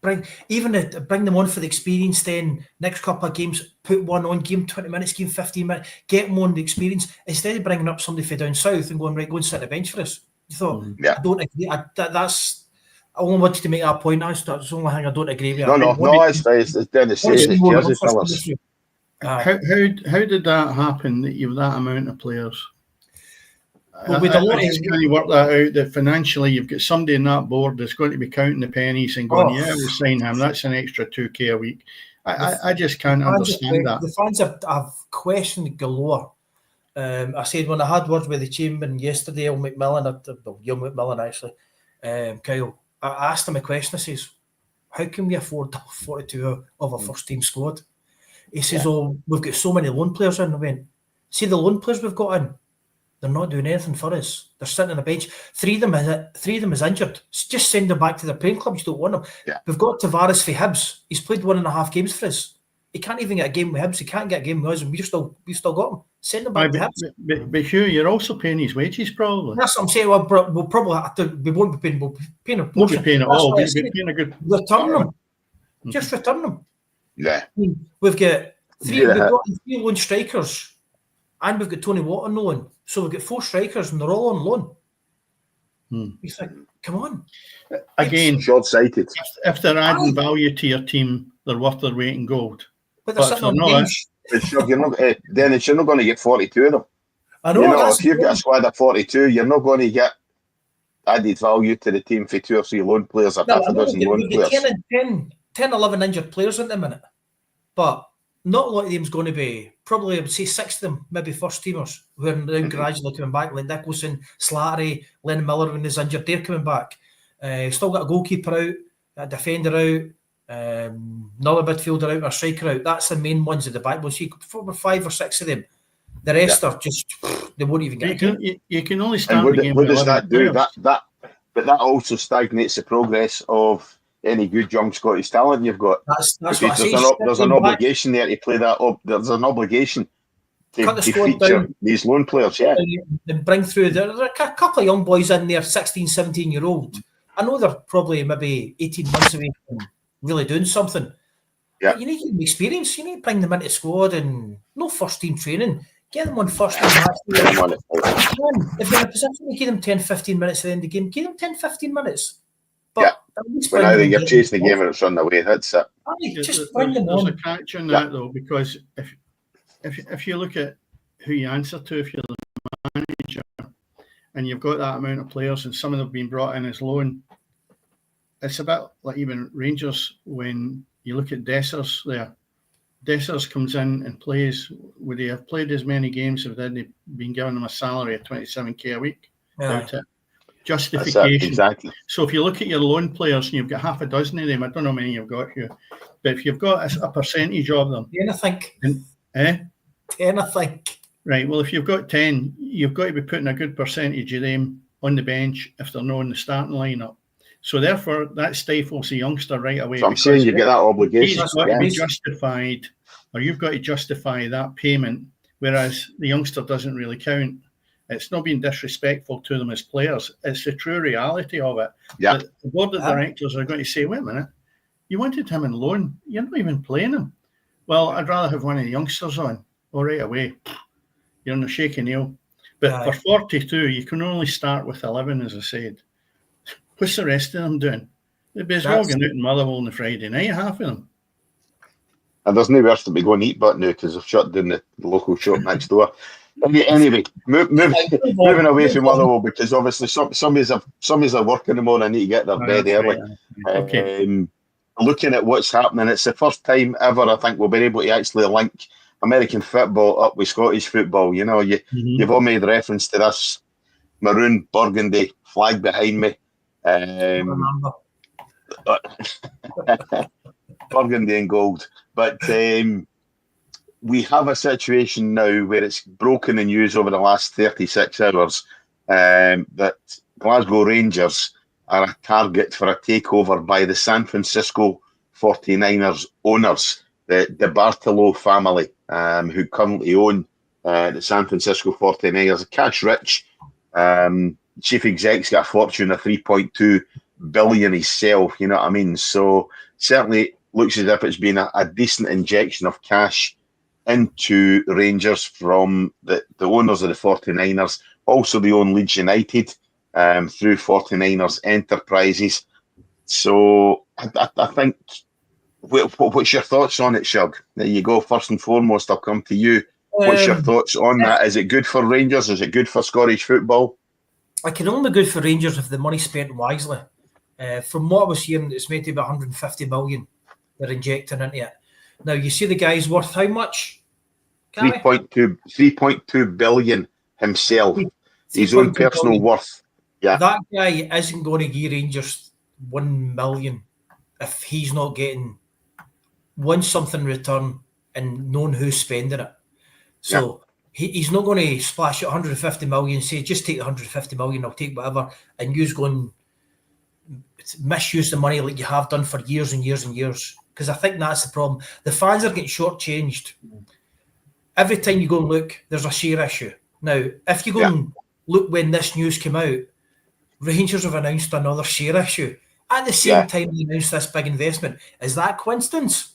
Bring them on for the experience then. Next couple of games, put one on, give them 20 minutes, give them 15 minutes, get them on the experience instead of bringing up somebody from down south and going, right, go and sit on the bench for us. You thought, I don't agree. I only wanted to make that point. That's the only thing I don't agree with. No, it's Dennis says it's Jersey fellas. How did that happen that you've that amount of players? Well, I just can't work that out, that financially you've got somebody in that board that's going to be counting the pennies and going, yeah, we'll sign him. That's an extra 2K a week. I just can't understand that. The fans have questioned galore. I said when I had words with the chairman yesterday, young McMillan actually, Kyle, I asked him a question. I says, how can we afford 42 of a first team squad? He says, we've got so many loan players in. I went, see the loan players we've got in, they're not doing anything for us. They're sitting on a bench. Three of them is injured. Just send them back to their playing clubs. You don't want them. Yeah. We've got Tavares for Hibs. He's played 1.5 games for us. He can't even get a game with Hibs. He can't get a game with us, and we've still got him. Send him back to Hibs. But Hugh, you're also paying his wages, probably. That's what I'm saying. We'll probably have to. We won't be paying. We'll be paying a portion. Won't be paying it all. We'll be paying a good. Return them. Just return them. Yeah. We've got three loan strikers, and we've got Tony Watt on loan. So we've got 4 strikers, and they're all on loan. You think, come on. Again, short-sighted. If they're adding value to your team, they're worth their weight in gold. But they're sitting on the bench. Dennis, you're not going to get 42 of them. I know. If you've got a squad of 42, you're not going to get added value to the team for 2 or 3 loan players or half a dozen loan players. 10, 11 injured players at the minute. But not a lot of them's going to be, probably I would say 6 of them, maybe first teamers, who are now gradually coming back, like Nicholson, Slattery, Len Miller when he's injured, they're coming back. Still got a goalkeeper out, a defender out, another midfielder out, or a striker out. That's the main ones at the back. We'll see 5 or 6 of them. The rest are just, they won't even get you can only start the game. What does that do? But that also stagnates the progress of any good young Scottish talent you've got. That's what there's an obligation there to play that up. There's an obligation to feature these loan players, and bring through. There are a couple of young boys in there, 16, 17-year-old. I know they're probably maybe 18 months away from really doing something. Yeah. But you need to give them experience. You need to bring them into the squad and no first team training. Get them on first team match. If they're in a position to give them 10, 15 minutes at the end of the game, give them 10, 15 minutes. But when either you're chasing the game or it's on the way, that's it. Just bring them on. There's a catch on that though, because if you look at who you answer to, if you're the manager and you've got that amount of players and some of them have been brought in as loan, it's a bit like even Rangers when you look at Dessers there. Dessers comes in and plays. Would he have played as many games if they'd been giving him a salary of 27k a week? Justification. Exactly. So if you look at your loan players and you've got half a dozen of them, I don't know how many you've got here, but if you've got a percentage of them, 10, I think. 10, I think. Right. Well, if you've got 10, you've got to be putting a good percentage of them on the bench if they're not in the starting lineup. So therefore, that stifles the youngster right away. So I'm saying you get that obligation. He's got to be justified, or you've got to justify that payment, whereas the youngster doesn't really count. It's not being disrespectful to them as players. It's the true reality of it. Yeah. The board of directors are going to say, wait a minute, you wanted him on loan. You're not even playing him. Well, I'd rather have one of the youngsters on. All right away. You're on a shaky nail. But for 42, you can only start with 11, as I said. What's the rest of them doing? They'd be as well going out in Motherwell on the Friday night, half of them. And there's nowhere to be going eat but now because they've shut down the local shop next door. Anyway, moving away from Motherwell because obviously somebody's are working tomorrow and need to get their bed early. Okay. Looking at what's happening, it's the first time ever I think we'll be able to actually link American football up with Scottish football. You know, you've all made reference to this maroon burgundy flag behind me. Remember. Burgundy and gold. But we have a situation now where it's broken the news over the last 36 hours that Glasgow Rangers are a target for a takeover by the San Francisco 49ers owners, the Bartolo family, who currently own the San Francisco 49ers. Cash-rich. Chief exec's got a fortune of 3.2 billion himself, you know what I mean? So certainly looks as if it's been a decent injection of cash into Rangers from the owners of the 49ers. Also, they own Leeds United through 49ers Enterprises. So I think, what's your thoughts on it, Shug? There you go. First and foremost, I'll come to you. What's your thoughts on that? Is it good for Rangers? Is it good for Scottish football? It can only be good for Rangers if the money's spent wisely. From what I was hearing, it's meant to be 150 million they're injecting into it. Now, you see the guy's worth how much? 3.2 billion himself. His own personal billion. Worth. Yeah. That guy isn't going to give Rangers 1 million if he's not getting something return and knowing who's spending it. So he's not going to splash out 150 million, say, just take the 150 million, I'll take whatever, and you's going to misuse the money like you have done for years and years and years. Because I think that's the problem. The fans are getting shortchanged. Every time you go and look, there's a share issue. Now, if you go and look when this news came out, Rangers have announced another share issue. At the same time they announced this big investment. Is that coincidence?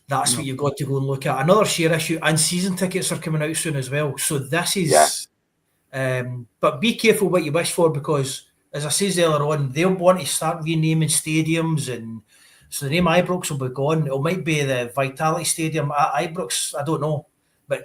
That's what you've got to go and look at. Another share issue, and season tickets are coming out soon as well. So this is... but be careful what you wish for, because, as I said earlier on, they'll want to start renaming stadiums, and so the name Ibrox will be gone. It might be the Vitality Stadium at Ibrox, I don't know. But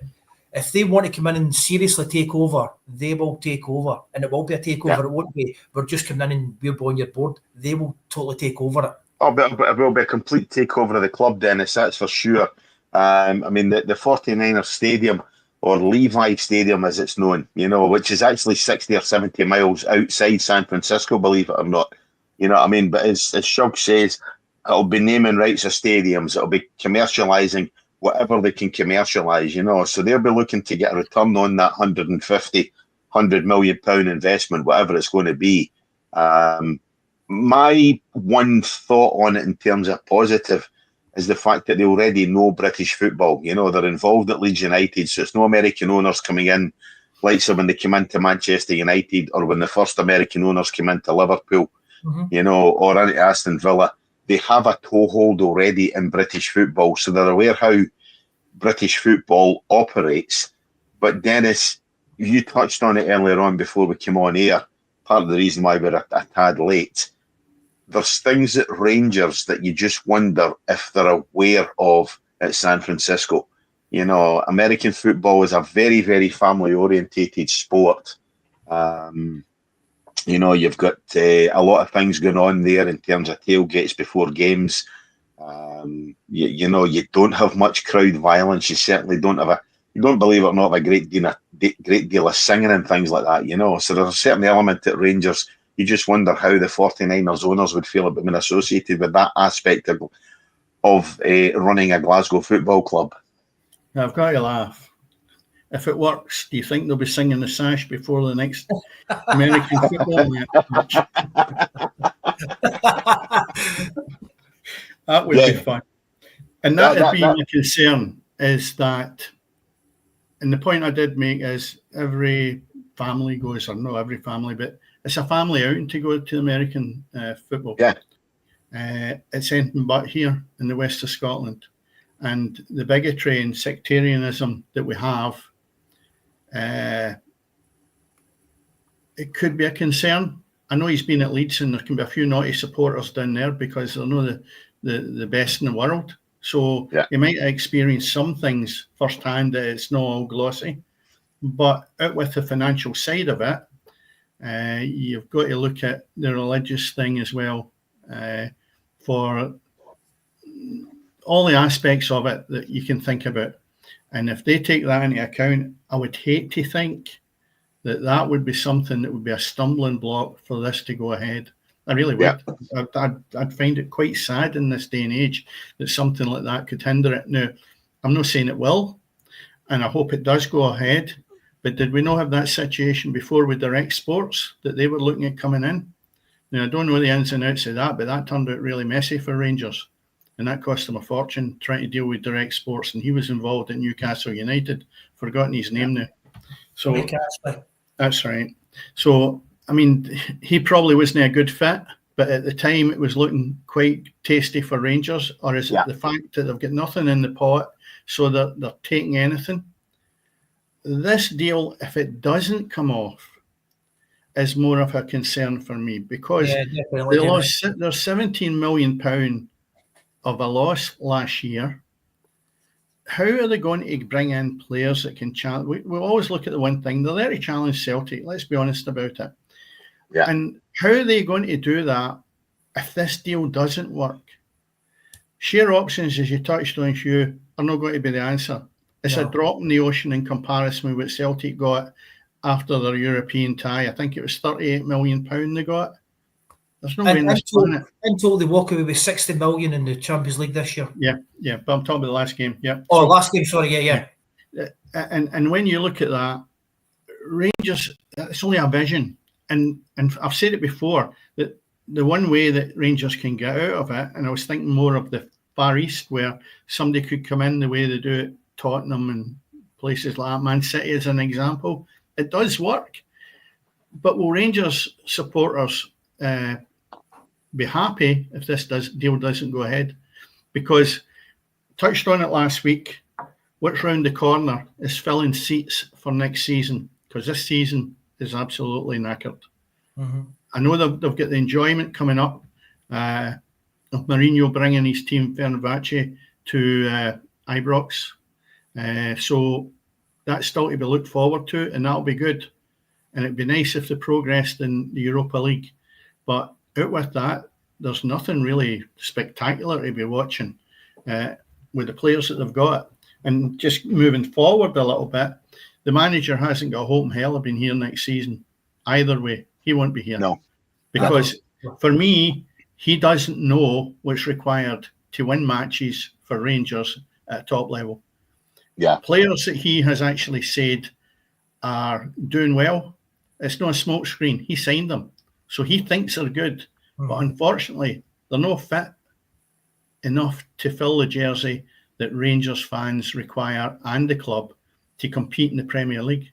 if they want to come in and seriously take over, they will take over. And it will be a takeover. It won't be, we're just coming in and we're on your board. They will totally take over it. Oh, but it will be a complete takeover of the club, Dennis, that's for sure. I mean, the 49ers Stadium, or Levi Stadium as it's known, you know, which is actually 60 or 70 miles outside San Francisco, believe it or not. You know what I mean? But as Shug says, it'll be naming rights of stadiums. It'll be commercialising whatever they can commercialise, you know. So they'll be looking to get a return on that 100 million pound investment, whatever it's going to be. My one thought on it in terms of positive is the fact that they already know British football. You know, they're involved at Leeds United, so it's no American owners coming in, like when they came into Manchester United, or when the first American owners came into Liverpool, you know, or into Aston Villa. They have a toehold already in British football, so they're aware how British football operates. But Dennis, you touched on it earlier on before we came on air. Part of the reason why we're a tad late. There's things at Rangers that you just wonder if they're aware of at San Francisco. You know, American football is a very, very family-orientated sport. You know, you've got a lot of things going on there in terms of tailgates before games. You know, you don't have much crowd violence. You certainly don't have you don't believe it or not, have a great deal of singing and things like that, you know. So there's a certain element at Rangers. You just wonder how the 49ers owners would feel about being associated with that aspect of running a Glasgow football club. I've got to laugh. If it works, do you think they'll be singing the sash before the next American football match? That would be fun. And that would be my concern, is that, and the point I did make is every family goes, or not every family, but it's a family outing to go to American football. Yeah. It's anything but here in the west of Scotland. And the bigotry and sectarianism that we have, it could be a concern. I know he's been at Leeds, and there can be a few naughty supporters down there because they're not the best in the world. So you might experience some things firsthand that it's not all glossy. But out with the financial side of it, you've got to look at the religious thing as well, for all the aspects of it that you can think about. And if they take that into account, I would hate to think that would be something that would be a stumbling block for this to go ahead. I really would. I'd find it quite sad in this day and age that something like that could hinder it. Now, I'm not saying it will, and I hope it does go ahead, but did we not have that situation before with Direct Sports that they were looking at coming in? Now, I don't know the ins and outs of that, but that turned out really messy for Rangers, and that cost them a fortune trying to deal with Direct Sports, and he was involved at Newcastle United. Forgotten his name now. So Newcastle. That's right. So, I mean, he probably wasn't a good fit, but at the time it was looking quite tasty for Rangers. Or is it the fact that they've got nothing in the pot, so they're taking anything? This deal, if it doesn't come off, is more of a concern for me, because they lost. There's £17 million of a loss last year. How are they going to bring in players that can challenge? We always look at the one thing. They're there to challenge Celtic. Let's be honest about it. Yeah. And how are they going to do that if this deal doesn't work? Share options, as you touched on, Hugh, are not going to be the answer. It's a drop in the ocean in comparison with what Celtic got after their European tie. I think it was £38 million they got. There's no way in this planet. In total, they walk away with 60 million in the Champions League this year. Yeah, but I'm talking about the last game. Yeah. Oh, last game, sorry, yeah. And when you look at that, Rangers, it's only a vision. And I've said it before, that the one way that Rangers can get out of it, and I was thinking more of the Far East, where somebody could come in the way they do it, Tottenham and places like that, Man City as an example. It does work. But will Rangers supporters be happy if this deal doesn't go ahead? Because touched on it last week, what's round the corner is filling seats for next season, because this season is absolutely knackered. Mm-hmm. I know they've got the enjoyment coming up of Mourinho bringing his team Fenerbahce to Ibrox, so that's still to be looked forward to, and that'll be good. And it'd be nice if they progressed in the Europa League. But out with that, there's nothing really spectacular to be watching with the players that they've got. And just moving forward a little bit, the manager hasn't got hope in hell of being here next season. Either way, he won't be here. No. Because for me, he doesn't know what's required to win matches for Rangers at top level. Yeah. Players that he has actually said are doing well, it's not a smoke screen. He signed them. So he thinks they're good. But unfortunately, they're not fit enough to fill the jersey that Rangers fans require and the club to compete in the Premier League.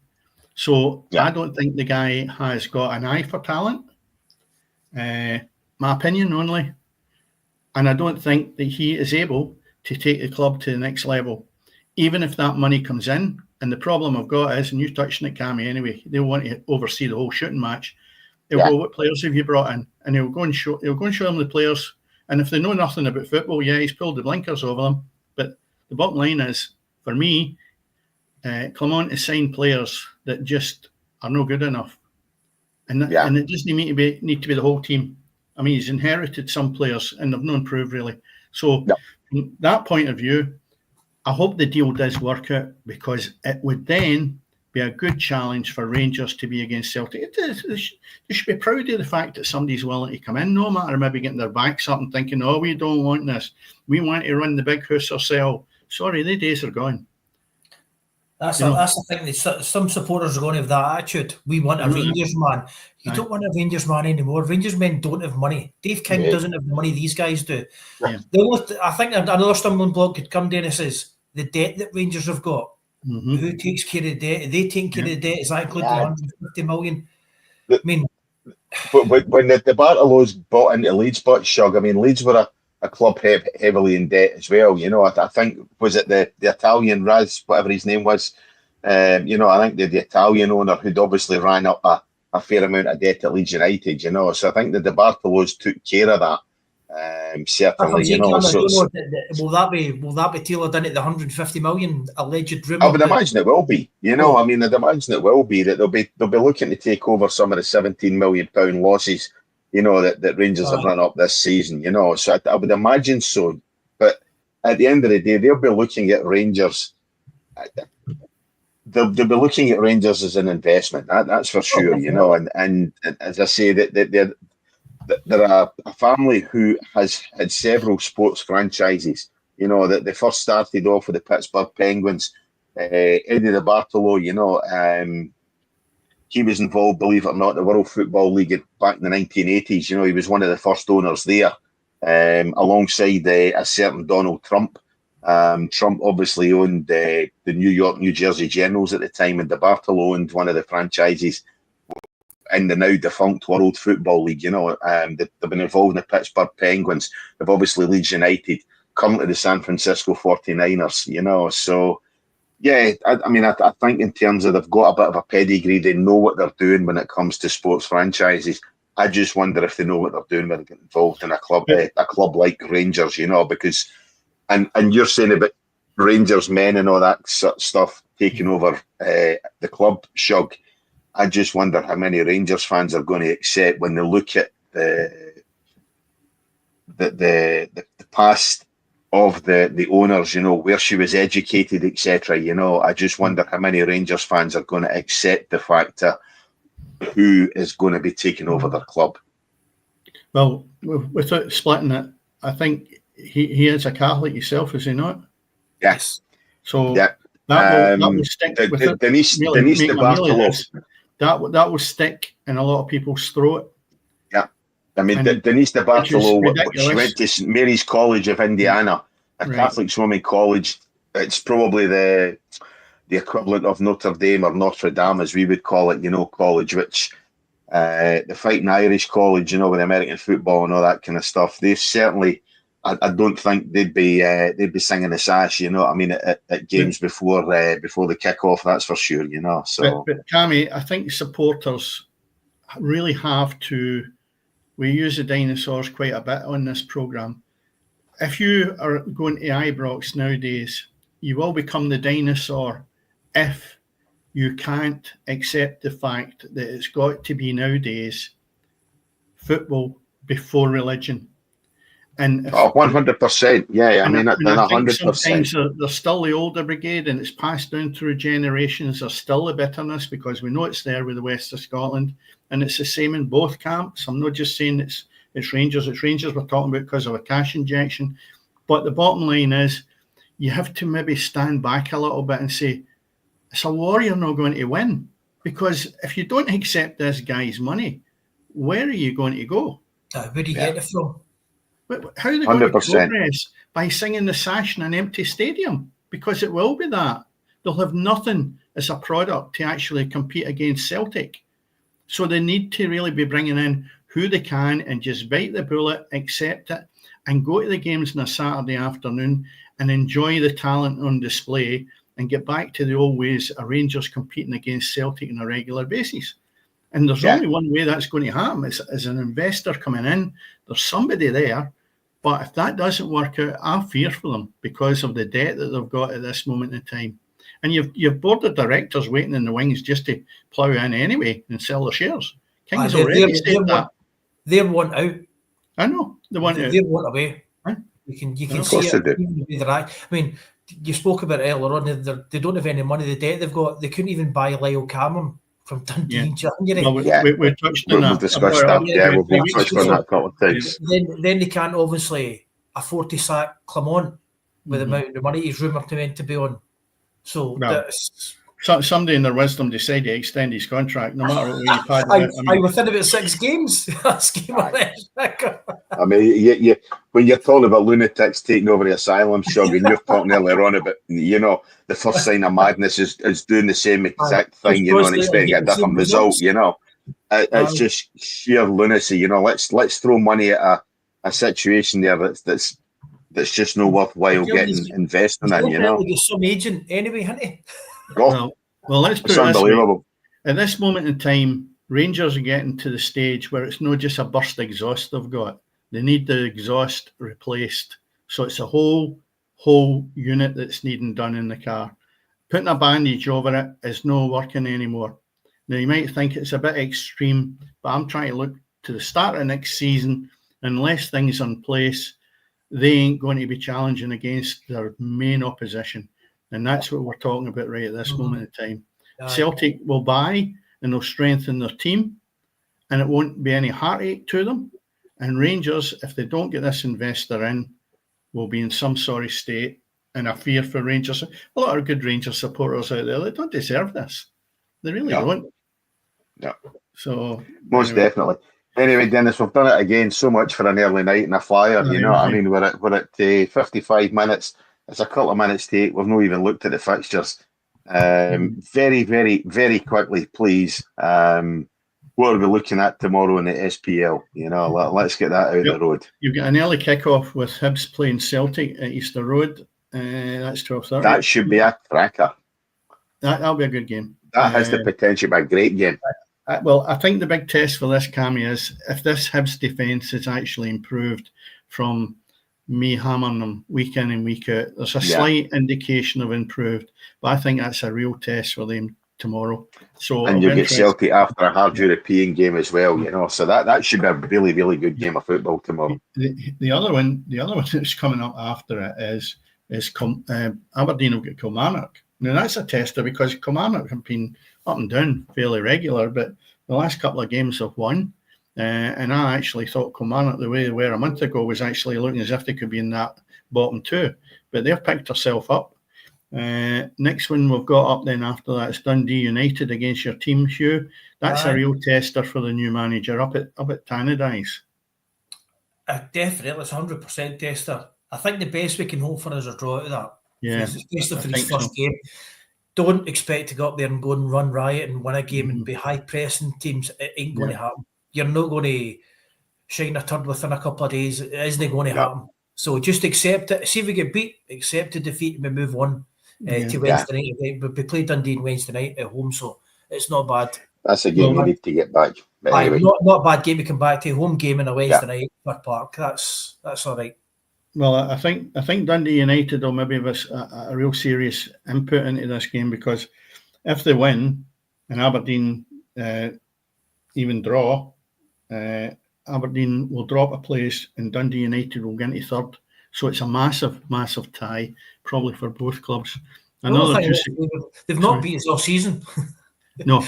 So I don't think the guy has got an eye for talent. My opinion only. And I don't think that he is able to take the club to the next level, even if that money comes in. And the problem I've got is, and you touched on it, Cammy, anyway, they want to oversee the whole shooting match. They'll go, what players have you brought in? And he'll go and show them the players. And if they know nothing about football, he's pulled the blinkers over them. But the bottom line is, for me, Clement has signed players that just are no good enough. And it doesn't need to be the whole team. I mean, he's inherited some players and they've not improved really. So from that point of view, I hope the deal does work out, because it would then be a good challenge for Rangers to be against Celtic. They should be proud of the fact that somebody's willing to come in, no matter maybe getting their backs up and thinking, oh, we don't want this. We want to run the big house ourselves. Sorry, the days are gone. That's the thing. Some supporters are going to have that attitude. We want a Rangers man. You don't want a Rangers man anymore. Rangers men don't have money. Dave King doesn't have the money these guys do. Yeah. I think another stumbling block could come, Dennis, is the debt that Rangers have got. Mm-hmm. Who takes care of the debt? Are they taking care of the debt? Is that including the 150 million? But when the Bartolos bought into Leeds, Shug, I mean, Leeds were a club heavily in debt as well. You know, I think, was it the Italian Raz, whatever his name was? I think the Italian owner who'd obviously ran up a fair amount of debt at Leeds United. You know, so I think the Bartolos took care of that. Certainly, you know. Will that be tailored in at the 150 million alleged rumour? I would imagine it will be. You know, I mean, I'd imagine it will be that they'll be looking to take over some of the £17 million losses, you know, that Rangers have run up this season. You know, so I would imagine so. But at the end of the day, they'll be looking at Rangers. they'll be looking at Rangers as an investment. That's for sure, you know. And as I say, that they're a family who has had several sports franchises. You know, that they first started off with the Pittsburgh Penguins. Eddie De Bartolo, you know, he was involved, believe it or not, in the World Football League back in the 1980s. You know, he was one of the first owners there, alongside a certain Donald Trump. Trump obviously owned the New York, New Jersey Generals at the time, and De Bartolo owned one of the franchises in the now defunct World Football League. You know, they've been involved in the Pittsburgh Penguins. They've obviously Leeds United, currently the San Francisco 49ers, you know. So, yeah, I mean, I think in terms of they've got a bit of a pedigree, they know what they're doing when it comes to sports franchises. I just wonder if they know what they're doing when they get involved in a club like Rangers, you know, because, and you're saying about Rangers men and all that sort of stuff taking over the club, Shug. I just wonder how many Rangers fans are going to accept when they look at the past of the owners, you know, where she was educated, etc. You know, I just wonder how many Rangers fans are going to accept the fact that who is going to be taking over their club. Well, without splitting it, I think he is a Catholic himself, is he not? Yes. So yeah. that will stick with it. Denise De Bartolo. That will stick in a lot of people's throat. Yeah. I mean, Denise De Bartolo, she went to St. Mary's College of Indiana, a Catholic swimming college. It's probably the equivalent of Notre Dame or Notre Dame, as we would call it, you know, college, which the Fighting Irish College, you know, with American football and all that kind of stuff. They certainly, I don't think they'd be singing the sash, you know what I mean, at games before the kick-off, that's for sure, you know. So, but Cammy, I think supporters really have to. We use the dinosaurs quite a bit on this programme. If you are going to Ibrox nowadays, you will become the dinosaur if you can't accept the fact that it's got to be nowadays football before religion. And 100%. Yeah, I mean, 100%. Sometimes they're still the older brigade, and it's passed down through generations. There's still the bitterness because we know it's there with the West of Scotland, and it's the same in both camps. I'm not just saying it's Rangers. It's Rangers we're talking about because of a cash injection. But the bottom line is, you have to maybe stand back a little bit and say, it's a war you're not going to win. Because if you don't accept this guy's money, where are you going to go? Where do you get it from? How are they going to progress? By singing the sash in an empty stadium? Because it will be that. They'll have nothing as a product to actually compete against Celtic. So they need to really be bringing in who they can and just bite the bullet, accept it, and go to the games on a Saturday afternoon and enjoy the talent on display and get back to the old ways of Rangers competing against Celtic on a regular basis. And there's only one way that's going to happen. As an investor coming in, there's somebody there. But if that doesn't work out, I fear for them because of the debt that they've got at this moment in time. And you've board of directors waiting in the wings just to plough in anyway and sell their shares. King's already said that. They want out. I know. They want out. They want away. Huh? You can see it. I mean, you spoke about it earlier on. They don't have any money. The debt they've got, they couldn't even buy Lyle Cameron from Dundee in January. Well, we touched on that. We've discussed that. Yeah, we've touched on that a couple of times. Then they can't obviously afford to sack Clement with the amount of money he's rumoured to be on. So that's... Somebody in their wisdom decided to extend his contract, no matter what you paid. Within about 6 games. I mean, when you're talking about lunatics taking over the asylum, Shug, and you're talking earlier on about, you know, the first sign of madness is doing the same exact thing, you know, and expecting a different result, you know. It's just sheer lunacy, you know. Let's throw money at a situation there that's just no worthwhile getting investing in, you know. Some agent anyway, hasn't he? Well, let's put it's it this unbelievable. Way. At this moment in time, Rangers are getting to the stage where it's not just a burst exhaust they've got. They need the exhaust replaced. So it's a whole unit that's needing done in the car. Putting a bandage over it is not working anymore. Now, you might think it's a bit extreme, but I'm trying to look to the start of next season. Unless things are in place, they ain't going to be challenging against their main opposition. And that's what we're talking about right at this moment in time. Aye. Celtic will buy and they'll strengthen their team, and it won't be any heartache to them. And Rangers, if they don't get this investor in, will be in some sorry state. And I fear for Rangers. A lot of good Rangers supporters out there, they don't deserve this. They really don't. No. So most definitely. Anyway, Dennis, we've done it again. So much for an early night and a flyer. You know what I mean? We're at 55 minutes. It's a couple of minutes to 8. We've not even looked at the fixtures. Very, very, very quickly, please. What are we looking at tomorrow in the SPL? You know, let's get that out of the road. You've got an early kickoff with Hibs playing Celtic at Easter Road. That's 12:30. That should be a cracker. That'll be a good game. That has the potential to be a great game. Well, I think the big test for this, Cammy, is if this Hibs defence is actually improved from me hammering them week in and week out. There's a slight indication of improved, but I think that's a real test for them tomorrow. So, and you get Celtic after a hard European game as well, you know. So that should be a really, really good game of football tomorrow. The other one that's coming up after it is Aberdeen will get Kilmarnock. Now that's a tester because Kilmarnock have been up and down fairly regular, but the last couple of games have won. And I actually thought Kilmarnock, the way they were a month ago, was actually looking as if they could be in that bottom two. But they've picked themselves up. Next one we've got up then after that is Dundee United against your team, Hugh. That's a real tester for the new manager up at Tannadice. Definitely, it's 100% tester. I think the best we can hope for is a draw out of that. Yeah, especially for his first game. Don't expect to go up there and go and run riot and win a game and be high pressing teams. It ain't going to happen. You're not going to shine a turd within a couple of days. It isn't going to happen. So just accept it. See if we get beat, accept the defeat, and we move on to Wednesday night. We play Dundee on Wednesday night at home, so it's not bad. That's a game we need to get back. But anyway. Not a bad game to come back to. Home game on a Wednesday night at Park. That's all right. Well, I think Dundee United will maybe have a real serious input into this game, because if they win and Aberdeen even draw, Aberdeen will drop a place and Dundee United will get into third. So it's a massive, massive tie, probably for both clubs. They've not beat us all season. No.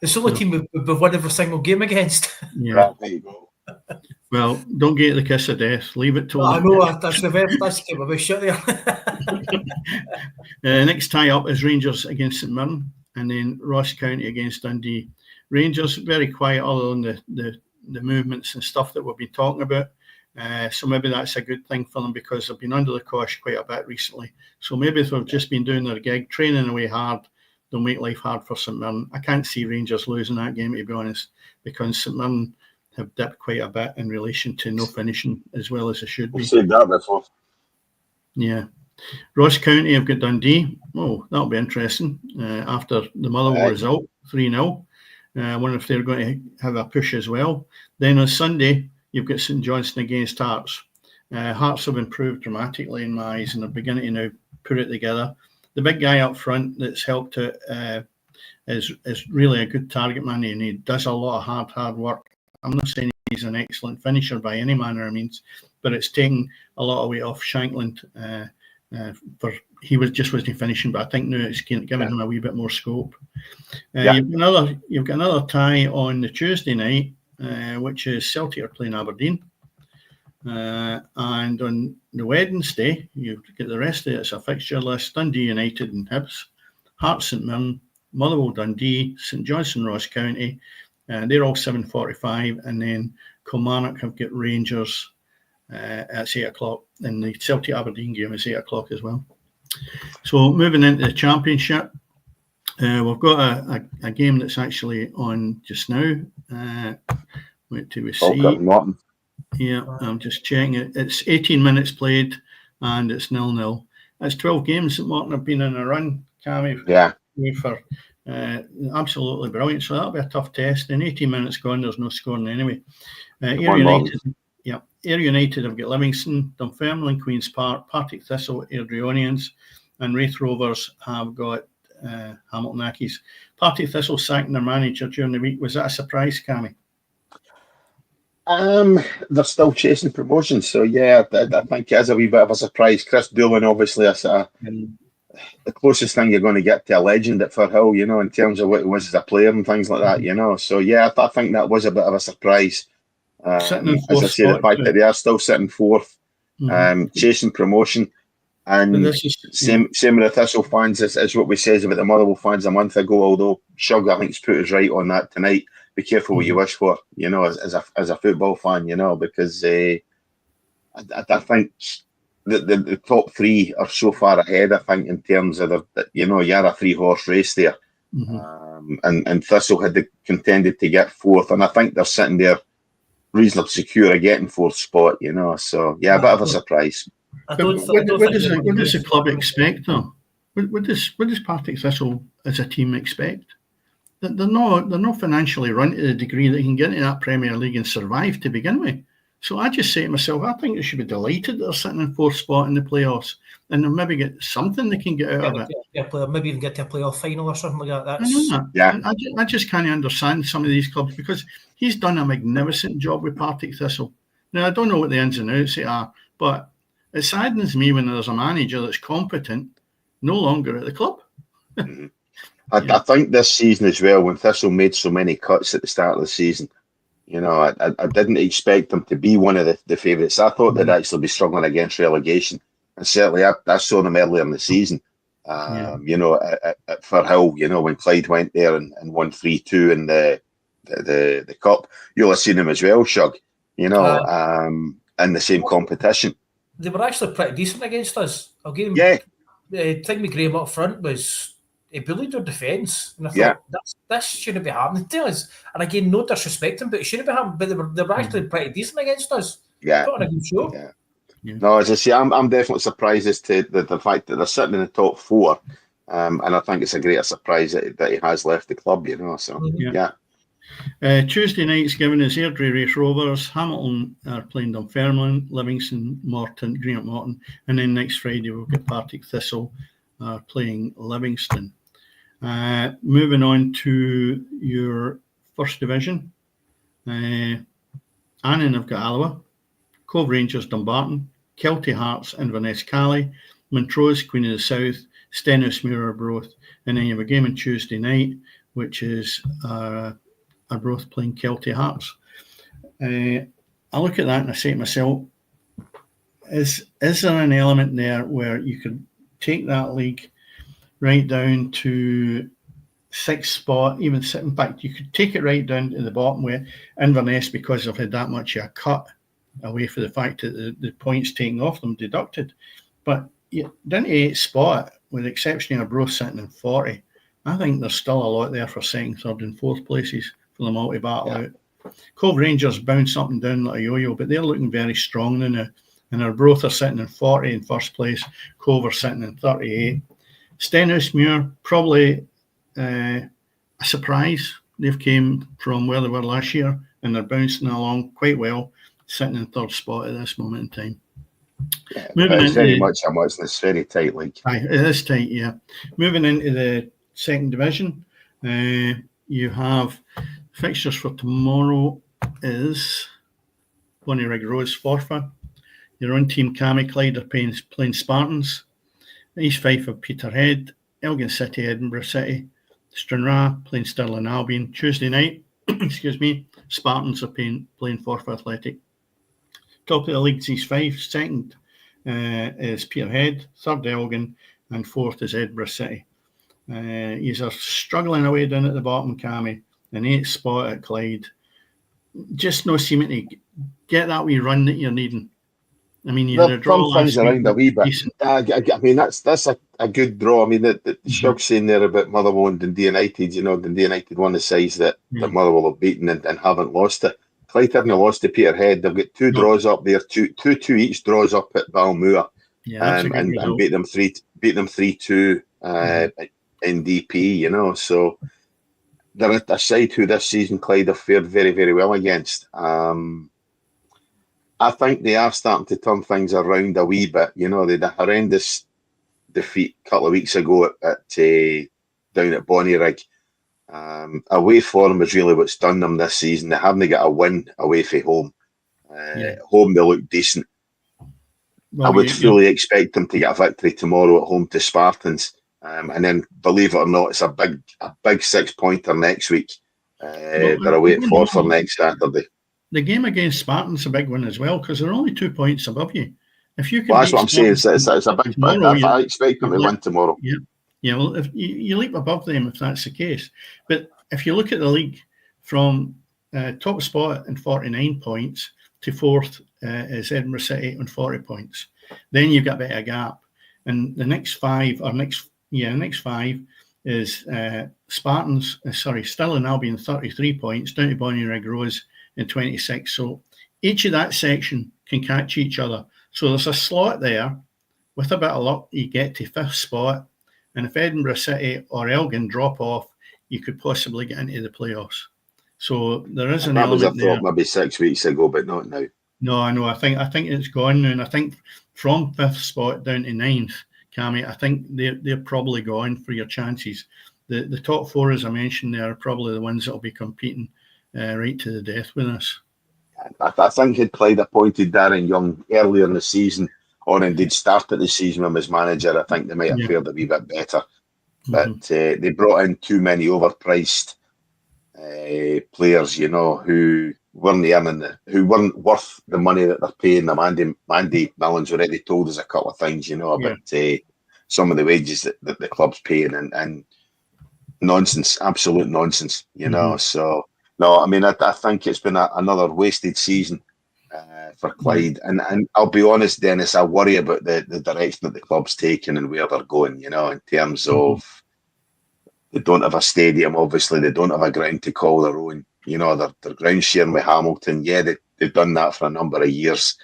It's the only team we've won every single game against. Yeah. There you go. Well, don't get the kiss of death. Leave it to I know, that's the very first game. I'll be shut there. Next tie up is Rangers against St Mirren, and then Ross County against Dundee. Rangers, very quiet other than the movements and stuff that we've been talking about. So maybe that's a good thing for them, because they've been under the cosh quite a bit recently. So maybe if they've just been doing their gig, training away hard, they'll make life hard for St Mirren. I can't see Rangers losing that game, to be honest, because St Mirren have dipped quite a bit in relation to no finishing as well as they should be. We've said that before. Yeah. Ross County have got Dundee. Oh, that'll be interesting. After the Motherwell result, 3-0. I wonder if they're going to have a push as well. Then on Sunday, you've got St Johnstone against Hearts. Hearts have improved dramatically in my eyes, and they're beginning to now put it together. The big guy up front that's helped it is really a good target man, and he does a lot of hard work. I'm not saying he's an excellent finisher by any manner of means, but it's taken a lot of weight off Shankland. He wasn't finishing, but I think now it's giving him a wee bit more scope. You've got another tie on the Tuesday night, which is Celtic are playing Aberdeen, and on the Wednesday you get the rest of it. It's a fixture list: Dundee United and Hibs, Hearts St Mirren, Motherwell Dundee, St Johnstone Ross County. They're all 7:45, and then Kilmarnock have got Rangers at 8:00, and the Celtic Aberdeen game is 8:00 as well. So moving into the Championship, we've got a game that's actually on just now. Wait till we see. Yeah, I'm just checking it. It's 18 minutes played, and it's 0-0. That's 12 games that Morton have been in a run, Cammy. Yeah. For absolutely brilliant. So that'll be a tough test. In 18 minutes gone, there's no scoring anyway. Ayr United have got Livingston, Dunfermline, Queen's Park, Partick Thistle, Airdrieonians, and Wraith Rovers have got Hamilton Accies. Partick Thistle sacking their manager during the week. Was that a surprise, Cammy? They're still chasing promotion, so yeah, I think it is a wee bit of a surprise. Chris Doolan, obviously, the closest thing you're going to get to a legend at Firhill, you know, in terms of what he was as a player and things like that, you know. So yeah, I think that was a bit of a surprise. Sitting in As fourth I say, the spot fact too. that they are still sitting fourth, chasing promotion, But and this is same with the Thistle fans as what we says about the Motherwell fans a month ago. Although Shug, I think's put us right on that tonight. Be careful what you wish for, you know, as a football fan, you know, because I think the top three are so far ahead. I think in terms of you know, you had a 3-horse race there, and Thistle had contended to get fourth, and I think they're sitting there reasonably secure of getting fourth spot, you know. So yeah, a bit of a surprise. I But don't what does think the club expect, though? What does Partick Thistle as a team expect? They're not financially run to the degree that they can get into that Premier League and survive to begin with. So I just say to myself, I think they should be delighted that they're sitting in fourth spot in the playoffs, and they'll maybe get something they can get out of it. maybe even get to a playoff final or something like that. I know that. Yeah. I just can't understand some of these clubs, because he's done a magnificent job with Partick Thistle. Now, I don't know what the ins and outs are, but it saddens me when there's a manager that's competent no longer at the club. I think this season as well, when Thistle made so many cuts at the start of the season, you know, I didn't expect them to be one of the favourites. I thought they'd actually be struggling against relegation, and certainly I saw them earlier in the season. You know, at Firhill, you know, when Clyde went there and won 3-2 in the cup, you'll have seen them as well, Shug. You know, in the same competition. They were actually pretty decent against us. I'll give them. Yeah. The thing with Graham up front was he bullied our defence, and I thought this shouldn't be happening to us. And again, no disrespecting, but it shouldn't be happening. But they were actually pretty decent against us. Yeah. Put on a good show. Yeah. No, as I say, I'm definitely surprised as to the fact that they're sitting in the top four, and I think it's a greater surprise that he has left the club. You know, so yeah. Tuesday night's given us Airdrie Race Rovers, Hamilton are playing Dunfermline, Livingston, Greenock Morton, and then next Friday we'll get Partick Thistle playing Livingston. Moving on to your first division, Annan have got Alloa, Cove Rangers Dumbarton, Kelty Hearts Inverness Cali, Montrose Queen of the South, Stenhousemuir Arbroath, and then you have a game on Tuesday night, which is Arbroath playing Kelty Hearts. I look at that and I say to myself, is there an element there where you could take that league right down to sixth spot, even in fact, you could take it right down to the bottom where Inverness, because they've had that much of a cut away for the fact that the points taken off them deducted. But down to eighth spot, with the exception of Arbroath sitting in 40, I think there's still a lot there for second, third, and fourth places for the multi-battle out. Cove Rangers bounce up and down like a yo-yo, but they're looking very strong now. And Arbroath are sitting in 40 in first place. Cove are sitting in 38. Stenhousemuir, probably a surprise. They've came from where they were last year, and they're bouncing along quite well, sitting in third spot at this moment in time. Yeah, it's very much a much. It's very tight league. It is tight, yeah. Moving into the second division, you have fixtures for tomorrow is Bonnyrigg Rose Forfar. Your own team Cammy Clyde are playing Spartans. East Fife of Peterhead, Elgin City, Edinburgh City, Stranraer playing Stirling Albion. Tuesday night, Spartans are playing Forfar Athletic. Top of the league's East Fife. Second is Peterhead. Third Elgin, and fourth is Edinburgh City. These are struggling away down at the bottom, Cammy. An eighth spot at Clyde. Just no seeming to get that wee run that you're needing. I mean, you had a draw things around a wee bit. Decent. I mean, that's a good draw. I mean, the Shug saying there about Motherwell and Dundee United. You know, Dundee United one of the sides that Motherwell have beaten and haven't lost it. Clyde haven't lost to Peterhead. They've got two draws up there, two each draws up at Balmoor, and beat them 3-2 in DP. You know, so they're at a side who this season Clyde have fared very, very well against. I think they are starting to turn things around a wee bit. You know, they had a horrendous defeat a couple of weeks ago at down at Bonnyrigg. Away form is really what's done them this season. They haven't got a win away from home. Home they look decent. I would fully expect them to get a victory tomorrow at home to Spartans. And then, believe it or not, it's a big 6-pointer next week. They're waiting for next Saturday. The game against Spartans a big one as well, because they're only 2 points above you. If you can, well, that's what I'm saying. It's a big. Tomorrow, I expect them to win tomorrow. Yeah. Well, if you leap above them, if that's the case. But if you look at the league from top spot in 49 points to fourth is Edinburgh City on 40 points, then you've got a bit of a gap. And the next five is Spartans. Stirling Albion 33 points, down to Bonnie Rig Rose in 26. So each of that section can catch each other. So there's a slot there. With a bit of luck, you get to fifth spot. And if Edinburgh City or Elgin drop off, you could possibly get into the playoffs. So there is an element there. That was a thought maybe 6 weeks ago, but not now. No, I know. I think it's gone now. And I think from fifth spot down to ninth, Cammy, I think they're probably gone for your chances. The top four, as I mentioned, there are probably the ones that will be competing right to the death with us. I think had Clyde appointed Darren Young earlier in the season, or indeed started the season with his manager, I think they might have fared a wee bit better. But they brought in too many overpriced players, who weren't worth the money that they're paying them. Andy Millen's already told us a couple of things, about some of the wages that the club's paying and nonsense, absolute nonsense, So, no, I mean, I think it's been another wasted season for Clyde. And I'll be honest, Dennis, I worry about the direction that the club's taking and where they're going, in terms of they don't have a stadium, obviously. They don't have a ground to call their own. They're ground sharing with Hamilton. Yeah, they've done that for a number of years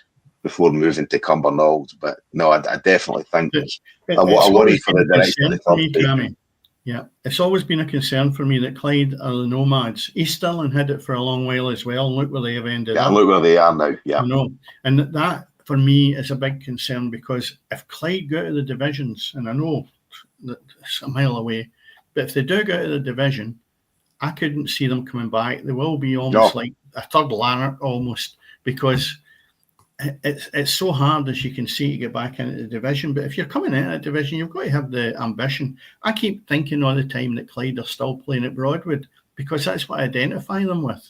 before moving to Cumbernauld. But no, I definitely think I worry for the direction of the club taking. Yeah, it's always been a concern for me that Clyde are the nomads. East Stirling had it for a long while as well. And look where they have ended up. Yeah, look where they are now. Yeah. And that for me is a big concern, because if Clyde go out of the divisions, and I know that it's a mile away, but if they do go out of the division, I couldn't see them coming back. They will be almost like a third Lanark almost, because it's so hard, as you can see, to get back into the division. But if you're coming into a division, you've got to have the ambition. I keep thinking all the time that Clyde are still playing at Broadwood, because that's what I identify them with.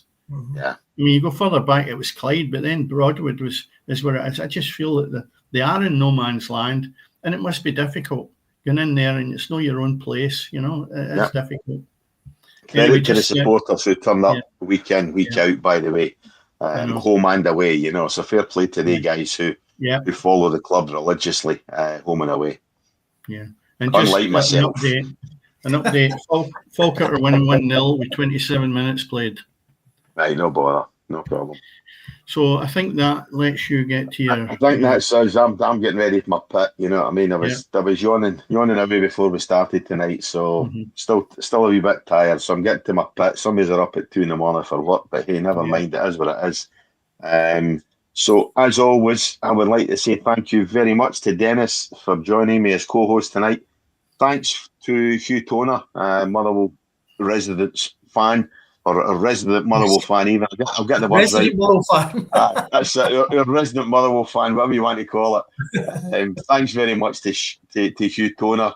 Yeah. I mean, you go further back, it was Clyde, but then Broadwood is where it is. I just feel that they are in no man's land, and it must be difficult going in there, and it's not your own place. It is difficult. Credit to the supporters who turn up week in, week out, by the way. Home and away, so fair play to the guys who follow the club religiously, home and away. Yeah, and unlike myself. An update. Falkirk are winning 1-0 with 27 minutes played. Right, no bother, no problem. So I think that lets you get to your. I think that says I'm getting ready for my pit. You know what I mean? I was yawning away before we started tonight, so still a wee bit tired. So I'm getting to my pit. Some of us are up at 2 a.m. for work, but hey, never mind. It is what it is. So as always, I would like to say thank you very much to Dennis for joining me as co-host tonight. Thanks to Hugh Toner, Motherwell residents fan. Or a resident Motherwell fan, even. I'll get the words right. Motherwell fan. That's your resident Motherwell fan, whatever you want to call it. Thanks very much to Hugh Toner.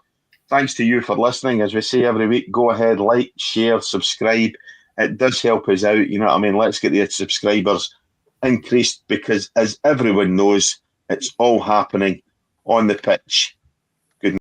Thanks to you for listening. As we say every week, go ahead, like, share, subscribe. It does help us out. You know what I mean? Let's get the subscribers increased, because as everyone knows, it's all happening on the pitch